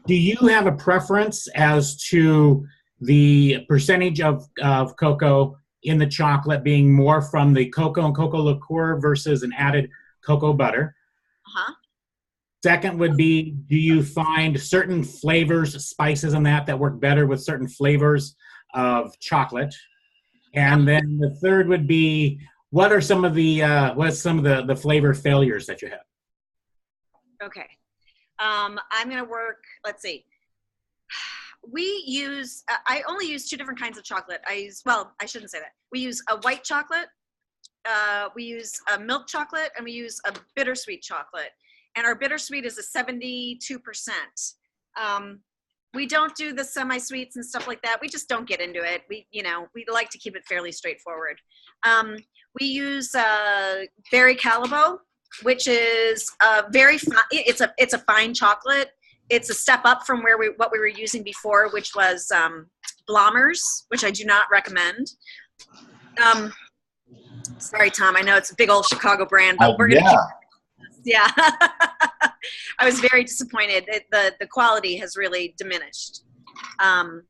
[SPEAKER 6] do you have a preference as to the percentage of cocoa in the chocolate being more from the cocoa and cocoa liqueur versus an added cocoa butter?
[SPEAKER 2] Uh-huh.
[SPEAKER 6] Second would be, do you find certain flavors, spices and that work better with certain flavors of chocolate? And then the third would be, what are some of the flavor failures that you have?
[SPEAKER 2] Okay. I'm going to work, let's see. We use, I only use 2 different kinds of chocolate. Well, I shouldn't say that. We use a white chocolate, we use a milk chocolate, and we use a bittersweet chocolate. And our bittersweet is a 72%. We don't do the semi-sweets and stuff like that. We just don't get into it. We like to keep it fairly straightforward. We use Berry Calibo, which is very fine. It's a fine chocolate. It's a step up from what we were using before, which was Blommer's, which I do not recommend. Sorry, Tom. I know it's a big old Chicago brand, but we're gonna keep. Yeah. I was very disappointed. The quality has really diminished. And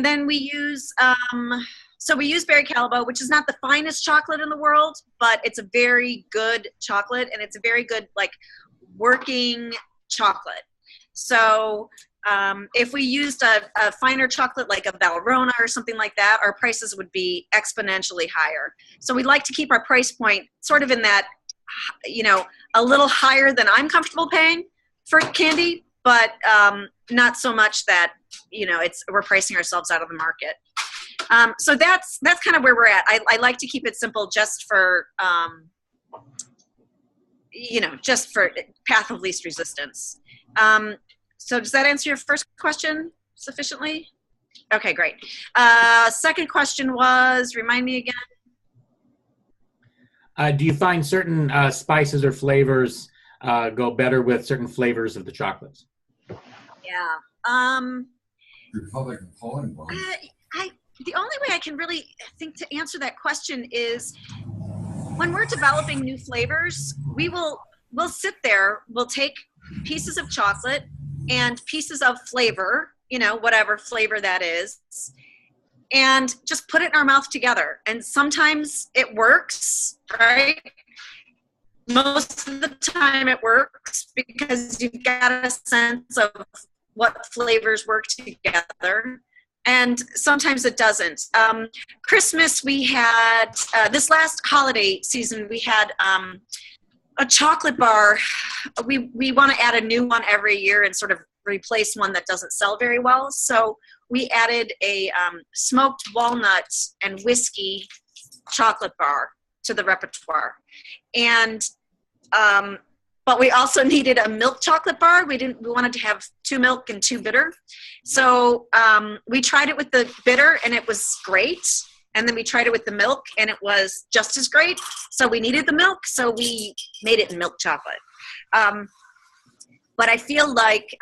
[SPEAKER 2] then we use Berry Calibo, which is not the finest chocolate in the world, but it's a very good chocolate, and it's a very good working chocolate. So if we used a finer chocolate like a Valrhona or something like that, our prices would be exponentially higher. So we'd like to keep our price point sort of in that, a little higher than I'm comfortable paying for candy, but not so much that, we're pricing ourselves out of the market. So that's kind of where we're at. I like to keep it simple just for, just for path of least resistance. So does that answer your first question sufficiently? Okay, great. Second question was, remind me again.
[SPEAKER 6] Do you find certain spices or flavors go better with certain flavors of the chocolates?
[SPEAKER 2] Yeah. The only way I can really think to answer that question is when we're developing new flavors, we'll sit there, we'll take pieces of chocolate and pieces of flavor, whatever flavor that is, and just put it in our mouth together. And sometimes it works, right? Most of the time it works because you've got a sense of what flavors work together. And sometimes it doesn't. Christmas, we had, this last holiday season, we had a chocolate bar. We want to add a new one every year and sort of replace one that doesn't sell very well. So we added a smoked walnut and whiskey chocolate bar to the repertoire. And but we also needed a milk chocolate bar. We wanted to have 2 milk and 2 bitter. So we tried it with the bitter and it was great. And then we tried it with the milk and it was just as great. So we needed the milk, so we made it in milk chocolate. But I feel like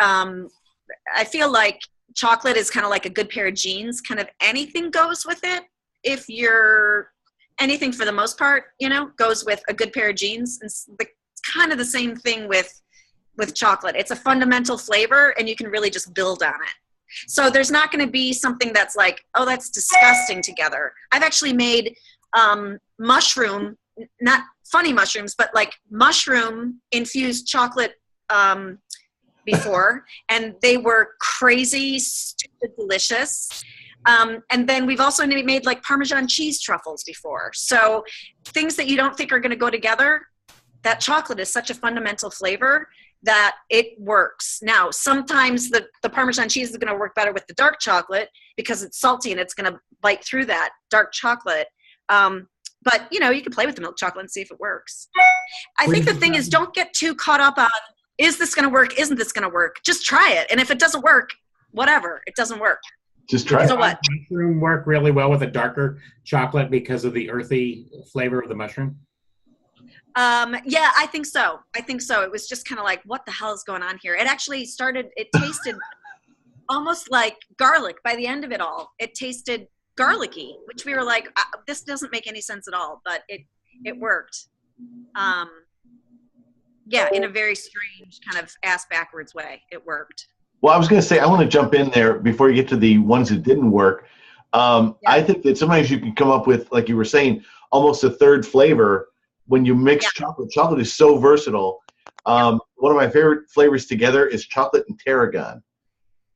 [SPEAKER 2] chocolate is kind of like a good pair of jeans. Kind of anything goes with it. If you're anything for the most part, goes with a good pair of jeans. It's kind of the same thing with chocolate. It's a fundamental flavor and you can really just build on it. So there's not going to be something that's like, oh, that's disgusting together. I've actually made mushroom, not funny mushrooms, but like mushroom infused chocolate before, and they were crazy, stupid, delicious. And then we've also made like Parmesan cheese truffles before. So things that you don't think are going to go together, that chocolate is such a fundamental flavor that it works. Now, sometimes the Parmesan cheese is going to work better with the dark chocolate because it's salty and it's going to bite through that dark chocolate. But, you can play with the milk chocolate and see if it works. I think the thing is, don't get too caught up on, is this going to work? Isn't this going to work? Just try it. And if it doesn't work, whatever, it doesn't work.
[SPEAKER 1] Just try it.
[SPEAKER 2] So what?
[SPEAKER 6] Mushroom work really well with a darker chocolate because of the earthy flavor of the mushroom?
[SPEAKER 2] Yeah, I think so. It was just kind of like, what the hell is going on here? It actually it tasted almost like garlic by the end of it all. It tasted garlicky, which we were like, this doesn't make any sense at all, but it worked. Yeah, in a very strange kind of ass backwards way, it worked.
[SPEAKER 1] Well, I was going to say, I want to jump in there before you get to the ones that didn't work. I think that sometimes you can come up with, like you were saying, almost a third flavor when you mix chocolate. Chocolate is so versatile. One of my favorite flavors together is chocolate and tarragon.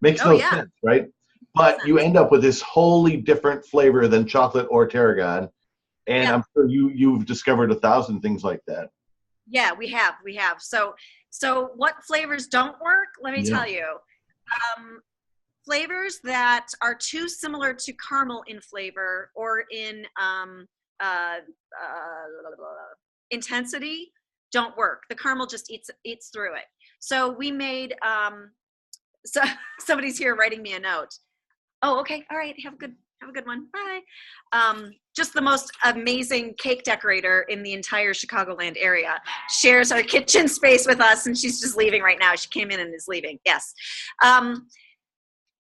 [SPEAKER 1] Makes no sense, right? But you end up with this wholly different flavor than chocolate or tarragon. And I'm sure you've discovered 1,000 things like that.
[SPEAKER 2] Yeah, we have. So what flavors don't work? Let me tell you. flavors that are too similar to caramel in flavor or in intensity don't work. The caramel just eats through it. So we made, so somebody's here writing me a note. Oh, okay. All right. Have a good one. Bye. Just the most amazing cake decorator in the entire Chicagoland area, shares our kitchen space with us, and she's just leaving right now. She came in and is leaving. Yes.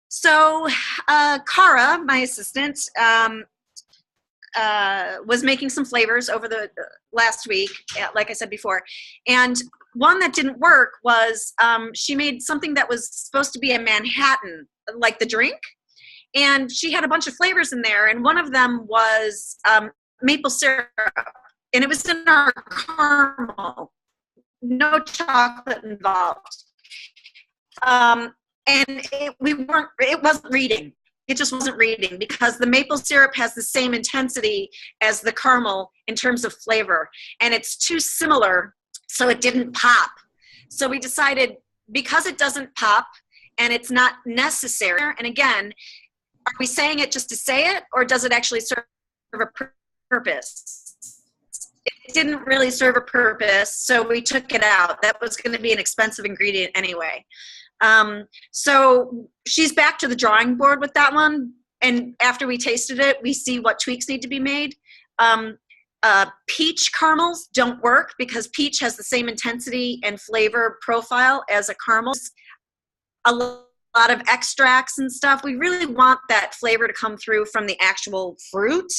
[SPEAKER 2] So Cara, my assistant, was making some flavors over the last week, like I said before. And one that didn't work was she made something that was supposed to be a Manhattan, like the drink. And she had a bunch of flavors in there. And one of them was maple syrup. And it was in our caramel. No chocolate involved. And it wasn't reading. It just wasn't reading because the maple syrup has the same intensity as the caramel in terms of flavor. And it's too similar, so it didn't pop. So we decided, because it doesn't pop and it's not necessary, and again, are we saying it just to say it, or does it actually serve a purpose? It didn't really serve a purpose, so we took it out. That was going to be an expensive ingredient anyway. So she's back to the drawing board with that one. And after we tasted it, we see what tweaks need to be made. Peach caramels don't work because peach has the same intensity and flavor profile as a caramel. A lot of extracts and stuff. We really want that flavor to come through from the actual fruit.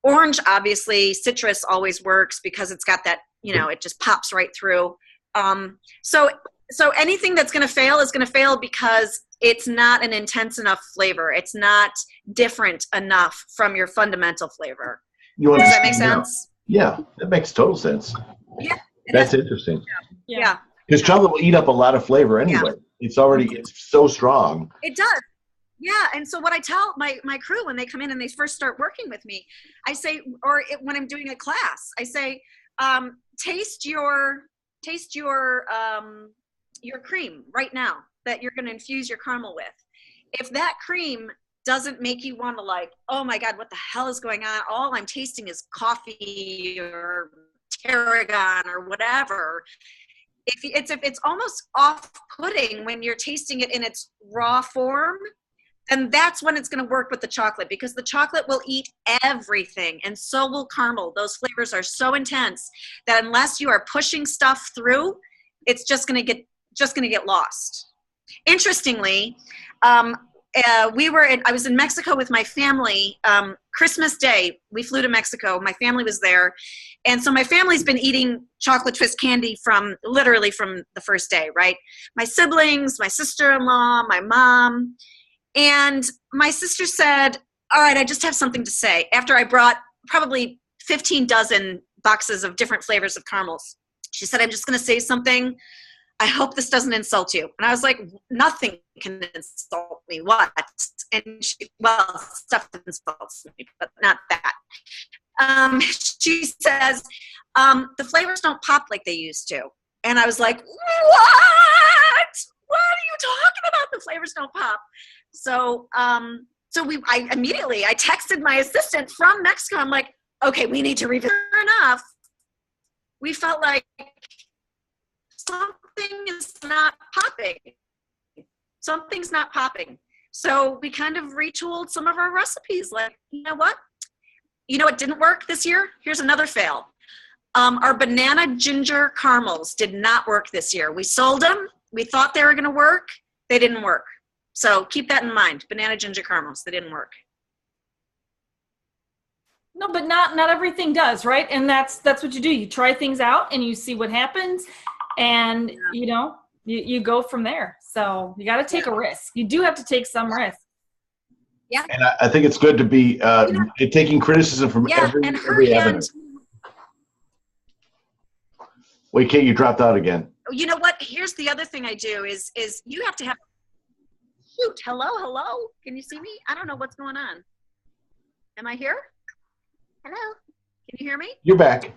[SPEAKER 2] Orange, obviously, citrus always works because it's got that, it just pops right through. So anything that's going to fail is going to fail because it's not an intense enough flavor. It's not different enough from your fundamental flavor. Does that make sense?
[SPEAKER 1] Yeah, that makes total sense.
[SPEAKER 2] Yeah.
[SPEAKER 1] That's interesting.
[SPEAKER 2] Yeah.
[SPEAKER 1] Because chocolate will eat up a lot of flavor anyway. Yeah. It's so strong.
[SPEAKER 2] It does. Yeah, and so what I tell my crew when they come in and they first start working with me, I say, when I'm doing a class, I say, taste your cream right now that you're going to infuse your caramel with. If that cream doesn't make you want to oh my God, what the hell is going on? All I'm tasting is coffee or tarragon or whatever. If it's almost off-putting when you're tasting it in its raw form, then that's when it's going to work with the chocolate, because the chocolate will eat everything, and so will caramel. Those flavors are so intense that unless you are pushing stuff through, it's just going to get lost. Interestingly, I was in Mexico with my family. Christmas Day, we flew to Mexico. My family was there. And so my family's been eating chocolate twist candy literally from the first day, right? My siblings, my sister-in-law, my mom. And my sister said, all right, I just have something to say. After I brought probably 15 dozen boxes of different flavors of caramels, she said, I'm just going to say something. I hope this doesn't insult you. And I was like, nothing can insult me. What? And stuff insults me, but not that. She says, the flavors don't pop like they used to. And I was like, what? What are you talking about? The flavors don't pop. So, I texted my assistant from Mexico. I'm like, okay, we need to revisit. Sure enough, we felt like something is not popping. Something's not popping. So we kind of retooled some of our recipes. Like, you know what? What didn't work this year? Here's another fail. Our banana ginger caramels did not work this year. We sold them. We thought they were going to work. They didn't work. So keep that in mind. Banana ginger caramels, they didn't work.
[SPEAKER 3] No, but not everything does, right? And that's what you do. You try things out and you see what happens, and you go from there. So you got to take a risk. You do have to take some risk.
[SPEAKER 2] Yeah.
[SPEAKER 1] And I think it's good to be taking criticism from every avenue. Wait, Kate, you dropped out again.
[SPEAKER 2] You know what? Here's the other thing I do is you have to have. Shoot! Hello. Can you see me? I don't know what's going on. Am I here? Hello. Can you hear me?
[SPEAKER 1] You're back.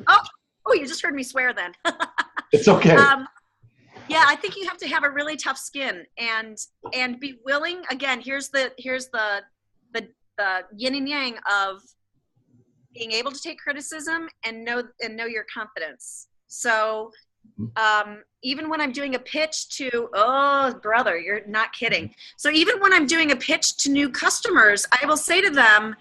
[SPEAKER 2] Oh, you just heard me swear then.
[SPEAKER 1] It's okay.
[SPEAKER 2] Yeah, I think you have to have a really tough skin and be willing. Again, here's the yin and yang of being able to take criticism and know your competence. So even when I'm doing a pitch to, oh brother, you're not kidding. So even when I'm doing a pitch to new customers, I will say to them,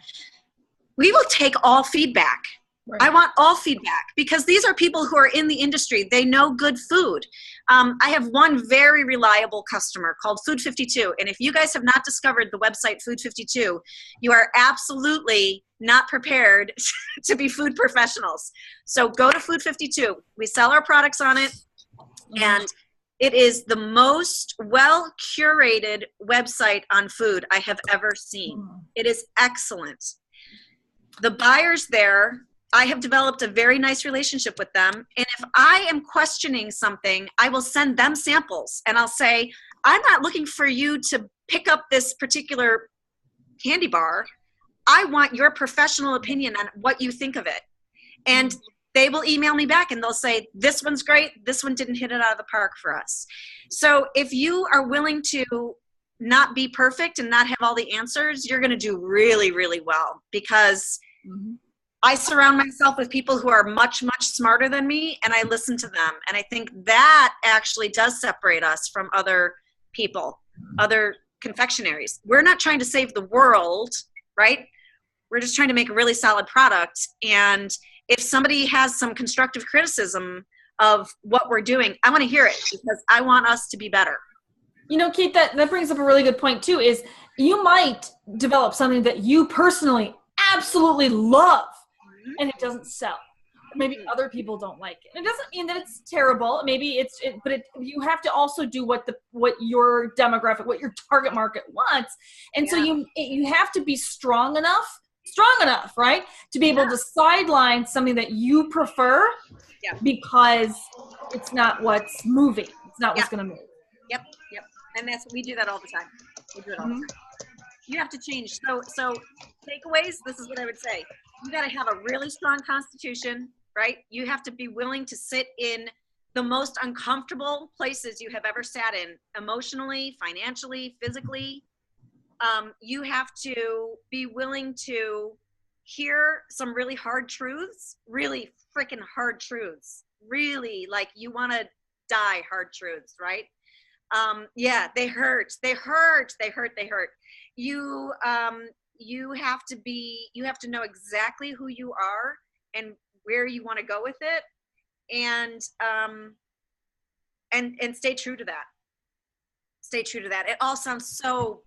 [SPEAKER 2] we will take all feedback. Right. I want all feedback because these are people who are in the industry. They know good food. I have one very reliable customer called Food 52. And if you guys have not discovered the website Food 52, you are absolutely not prepared to be food professionals. So go to Food 52. We sell our products on it. And it is the most well curated website on food I have ever seen. It is excellent. The buyers there, I have developed a very nice relationship with them. And if I am questioning something, I will send them samples and I'll say, I'm not looking for you to pick up this particular candy bar. I want your professional opinion on what you think of it. And they will email me back and they'll say, this one's great. This one didn't hit it out of the park for us. So if you are willing to not be perfect and not have all the answers, you're going to do really, really well because I surround myself with people who are much, much smarter than me, and I listen to them. And I think that actually does separate us from other people, other confectionaries. We're not trying to save the world, right? We're just trying to make a really solid product. And if somebody has some constructive criticism of what we're doing, I want to hear it because I want us to be better.
[SPEAKER 3] You know, Kate, that brings up a really good point too, is you might develop something that you personally absolutely love and it doesn't sell. Maybe other people don't like it. It doesn't mean that it's terrible. Maybe you have to also do what your demographic, what your target market wants. And so you have to be strong enough, right? To be able to sideline something that you prefer because it's not what's moving. It's not what's going to move.
[SPEAKER 2] Yep. And we do that all the time. We do it all the time. You have to change. So takeaways, this is what I would say. You got to have a really strong constitution, right? You have to be willing to sit in the most uncomfortable places you have ever sat in, emotionally, financially, physically. You have to be willing to hear some really hard truths, really freaking hard truths, really like you want to die hard truths, right? They hurt. You have to know exactly who you are and where you want to go with it, and stay true to that. It all sounds so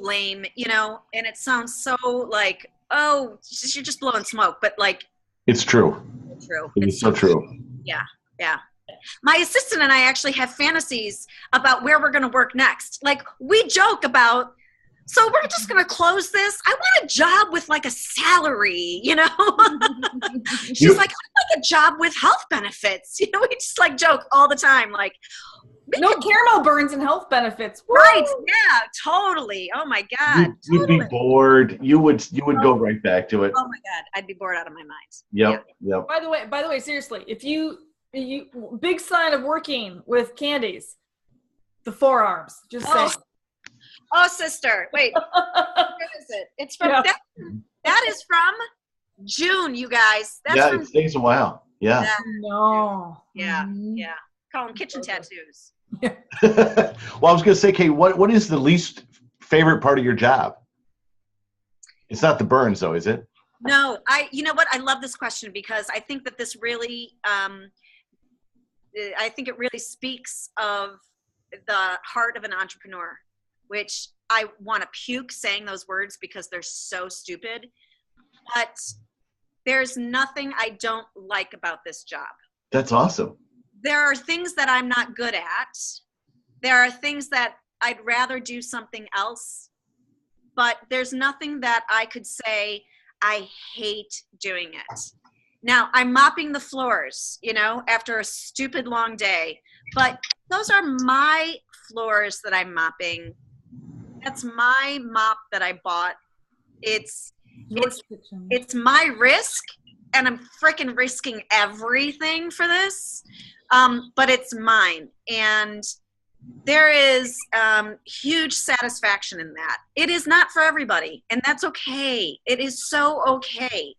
[SPEAKER 2] lame, you know, and it sounds so like, oh, you're just blowing smoke, but like
[SPEAKER 1] it's true. It's so true.
[SPEAKER 2] Yeah. My assistant and I actually have fantasies about where we're going to work next. Like we joke about, so we're just going to close this. I want a job with like a salary, you know? She's like, I like a job with health benefits. You know, we just like joke all the time. Like
[SPEAKER 3] no caramel burns and health benefits. Woo!
[SPEAKER 2] Right. Yeah, totally. Oh my God.
[SPEAKER 1] You'd be bored. You would go right back to it.
[SPEAKER 2] Oh my God. I'd be bored out of my mind.
[SPEAKER 1] Yep.
[SPEAKER 3] By the way, seriously, if you big sign of working with candies, the forearms. Just saying.
[SPEAKER 2] Oh, sister, wait. Where is it? It's from that is from June, you guys. That's
[SPEAKER 1] it takes a while. Yeah.
[SPEAKER 3] No.
[SPEAKER 2] Yeah. Call them kitchen tattoos.
[SPEAKER 1] Well, I was gonna say, Kate, what is the least favorite part of your job? It's not the burns, though, is it?
[SPEAKER 2] No, you know what? I love this question because I think that this really, I think it really speaks of the heart of an entrepreneur, which I want to puke saying those words because they're so stupid. But there's nothing I don't like about this job.
[SPEAKER 1] That's awesome.
[SPEAKER 2] There are things that I'm not good at. There are things that I'd rather do something else. But there's nothing that I could say I hate doing it. Now, I'm mopping the floors, you know, after a stupid long day. But those are my floors that I'm mopping. That's my mop that I bought. It's my risk, and I'm freaking risking everything for this, but it's mine. And there is huge satisfaction in that. It is not for everybody, and that's okay. It is so okay.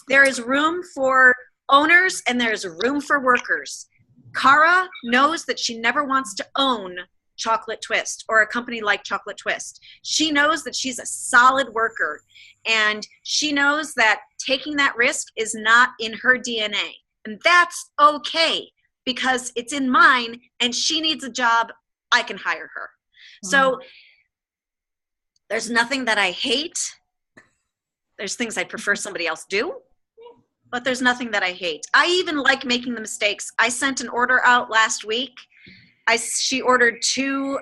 [SPEAKER 2] There is room for owners and there's room for workers. Cara knows that she never wants to own Chocolate Twist or a company like Chocolate Twist. She knows that she's a solid worker, and she knows that taking that risk is not in her DNA. And that's okay, because it's in mine, and she needs a job. I can hire her. So there's nothing that I hate. There's things I prefer somebody else do, but there's nothing that I hate. I even like making the mistakes. I sent an order out last week. She ordered 2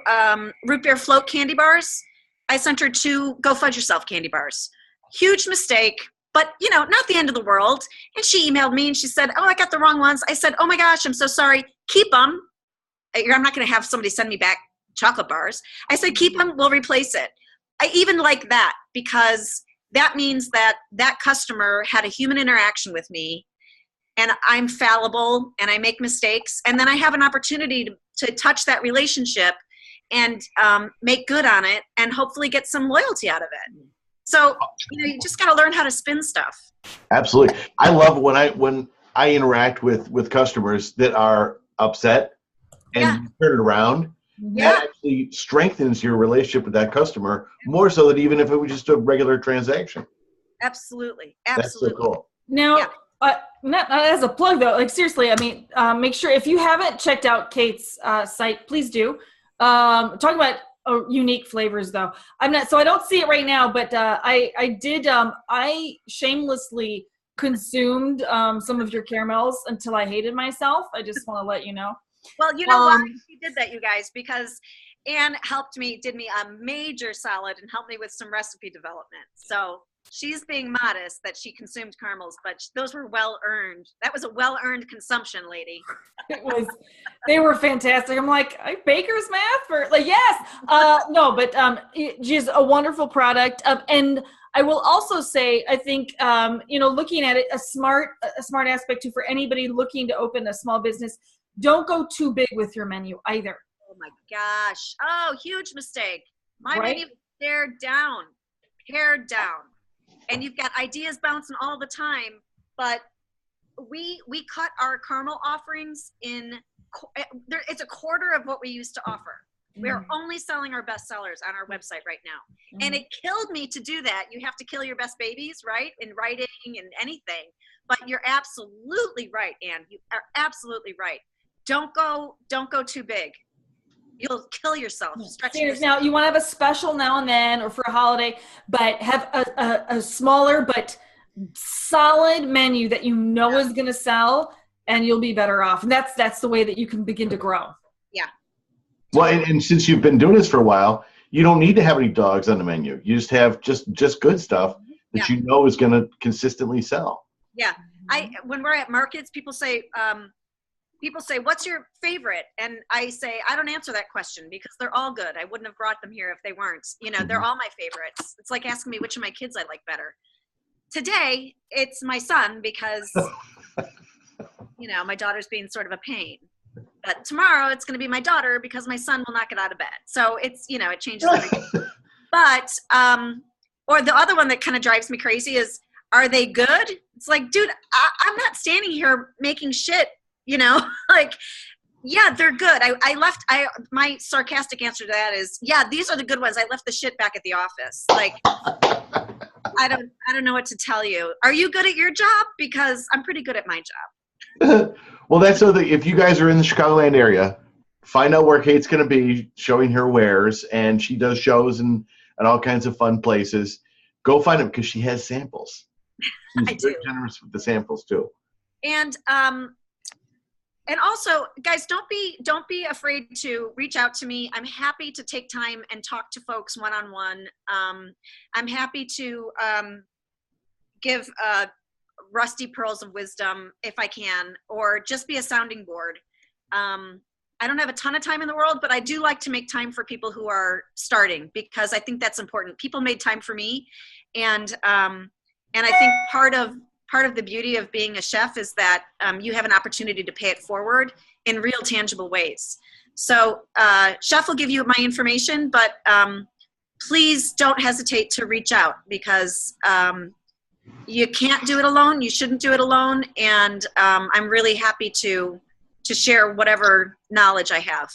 [SPEAKER 2] root beer float candy bars. I sent her 2 Go Fudge Yourself candy bars. Huge mistake, but not the end of the world. And she emailed me and she said, oh, I got the wrong ones. I said, oh my gosh, I'm so sorry. Keep them. I'm not going to have somebody send me back chocolate bars. I said, keep them. We'll replace it. I even like that, because that means that that customer had a human interaction with me, and I'm fallible and I make mistakes. And then I have an opportunity to touch that relationship and make good on it and hopefully get some loyalty out of it. So, you just got to learn how to spin stuff.
[SPEAKER 1] Absolutely. I love when I interact with customers that are upset and turn it around. That actually strengthens your relationship with that customer more so than even if it was just a regular transaction.
[SPEAKER 2] Absolutely.
[SPEAKER 1] That's so cool.
[SPEAKER 3] Now, not as a plug though, like seriously, I mean, make sure if you haven't checked out Kate's site, please do. Talking about unique flavors though. So I don't see it right now, but I shamelessly consumed some of your caramels until I hated myself. I just want to let you know.
[SPEAKER 2] Well, you know why she did that, you guys? Because Anne did me a major solid and helped me with some recipe development. So she's being modest that she consumed caramels, but those were well-earned. That was a well-earned consumption, lady.
[SPEAKER 3] They were fantastic. I'm like, baker's math for yes. No, but she's a wonderful product. And I will also say, I think, looking at it, a smart aspect too for anybody looking to open a small business. Don't go too big with your menu either.
[SPEAKER 2] Oh my gosh. Oh, huge mistake. My menu is pared down. And you've got ideas bouncing all the time, but we cut our caramel offerings it's a quarter of what we used to offer. We are only selling our best sellers on our website right now. And it killed me to do that. You have to kill your best babies, right? In writing and anything. But you're absolutely right, Anne. You are absolutely right. Don't go too big. You'll kill yourself.
[SPEAKER 3] Now, you want to have a special now and then or for a holiday, but have a smaller but solid menu that is going to sell, and you'll be better off. And that's the way that you can begin to grow.
[SPEAKER 2] Yeah.
[SPEAKER 1] Well, and since you've been doing this for a while, you don't need to have any dogs on the menu. You just have just good stuff that is going to consistently sell.
[SPEAKER 2] Yeah. When we're at markets, people say, what's your favorite? And I say, I don't answer that question because they're all good. I wouldn't have brought them here if they weren't. They're all my favorites. It's like asking me which of my kids I like better. Today, it's my son because, my daughter's being sort of a pain. But tomorrow, it's going to be my daughter because my son will not get out of bed. So it's, it changes everything. But, or the other one that kind of drives me crazy is, are they good? It's like, dude, I'm not standing here making shit. They're good. My sarcastic answer to that is, these are the good ones. I left the shit back at the office. Like, I don't know what to tell you. Are you good at your job? Because I'm pretty good at my job.
[SPEAKER 1] Well, that's so that if you guys are in the Chicagoland area, find out where Kate's going to be showing her wares, and she does shows and all kinds of fun places. Go find them because she has samples. She's very generous with the samples too.
[SPEAKER 2] And also, guys, don't be afraid to reach out to me. I'm happy to take time and talk to folks one-on-one. I'm happy to give rusty pearls of wisdom if I can, or just be a sounding board. I don't have a ton of time in the world, but I do like to make time for people who are starting because I think that's important. People made time for me, and I think part part of the beauty of being a chef is that you have an opportunity to pay it forward in real tangible ways. So chef will give you my information, but please don't hesitate to reach out, because you can't do it alone. You shouldn't do it alone. And I'm really happy to share whatever knowledge I have.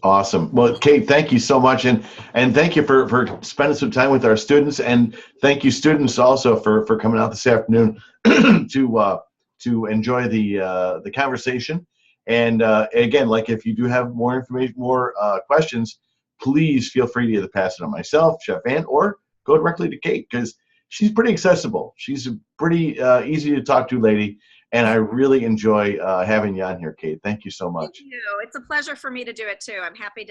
[SPEAKER 1] Awesome. Well, Kate, thank you so much. And thank you for spending some time with our students. And thank you, students, also for coming out this afternoon to enjoy the conversation. And again, like, if you do have more information, more questions, please feel free to either pass it on myself, Chef Ann, or go directly to Kate, because she's pretty accessible. She's a pretty easy to talk to lady. And I really enjoy having you on here, Kate. Thank you so much.
[SPEAKER 2] Thank you. It's a pleasure for me to do it too. I'm happy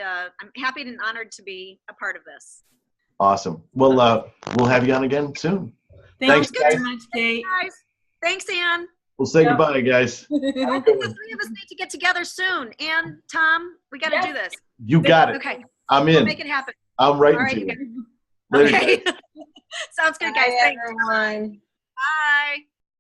[SPEAKER 2] and honored to be a part of this.
[SPEAKER 1] Awesome. Well, we'll have you on again soon.
[SPEAKER 3] Thanks
[SPEAKER 1] guys.
[SPEAKER 3] very much, Kate.
[SPEAKER 2] Guys, thanks, Ann.
[SPEAKER 1] We'll say goodbye, guys.
[SPEAKER 2] The three of us need to get together soon. Ann, Tom, we got to do this.
[SPEAKER 1] You got it.
[SPEAKER 2] Okay.
[SPEAKER 1] I'm in.
[SPEAKER 2] We'll make it happen.
[SPEAKER 1] I'm writing
[SPEAKER 2] All right,
[SPEAKER 1] to
[SPEAKER 2] you
[SPEAKER 1] you.
[SPEAKER 2] guys.
[SPEAKER 1] Later,
[SPEAKER 2] Okay.
[SPEAKER 1] guys.
[SPEAKER 2] Sounds good, guys.
[SPEAKER 4] Bye,
[SPEAKER 2] Thanks.
[SPEAKER 4] everyone.
[SPEAKER 2] Bye.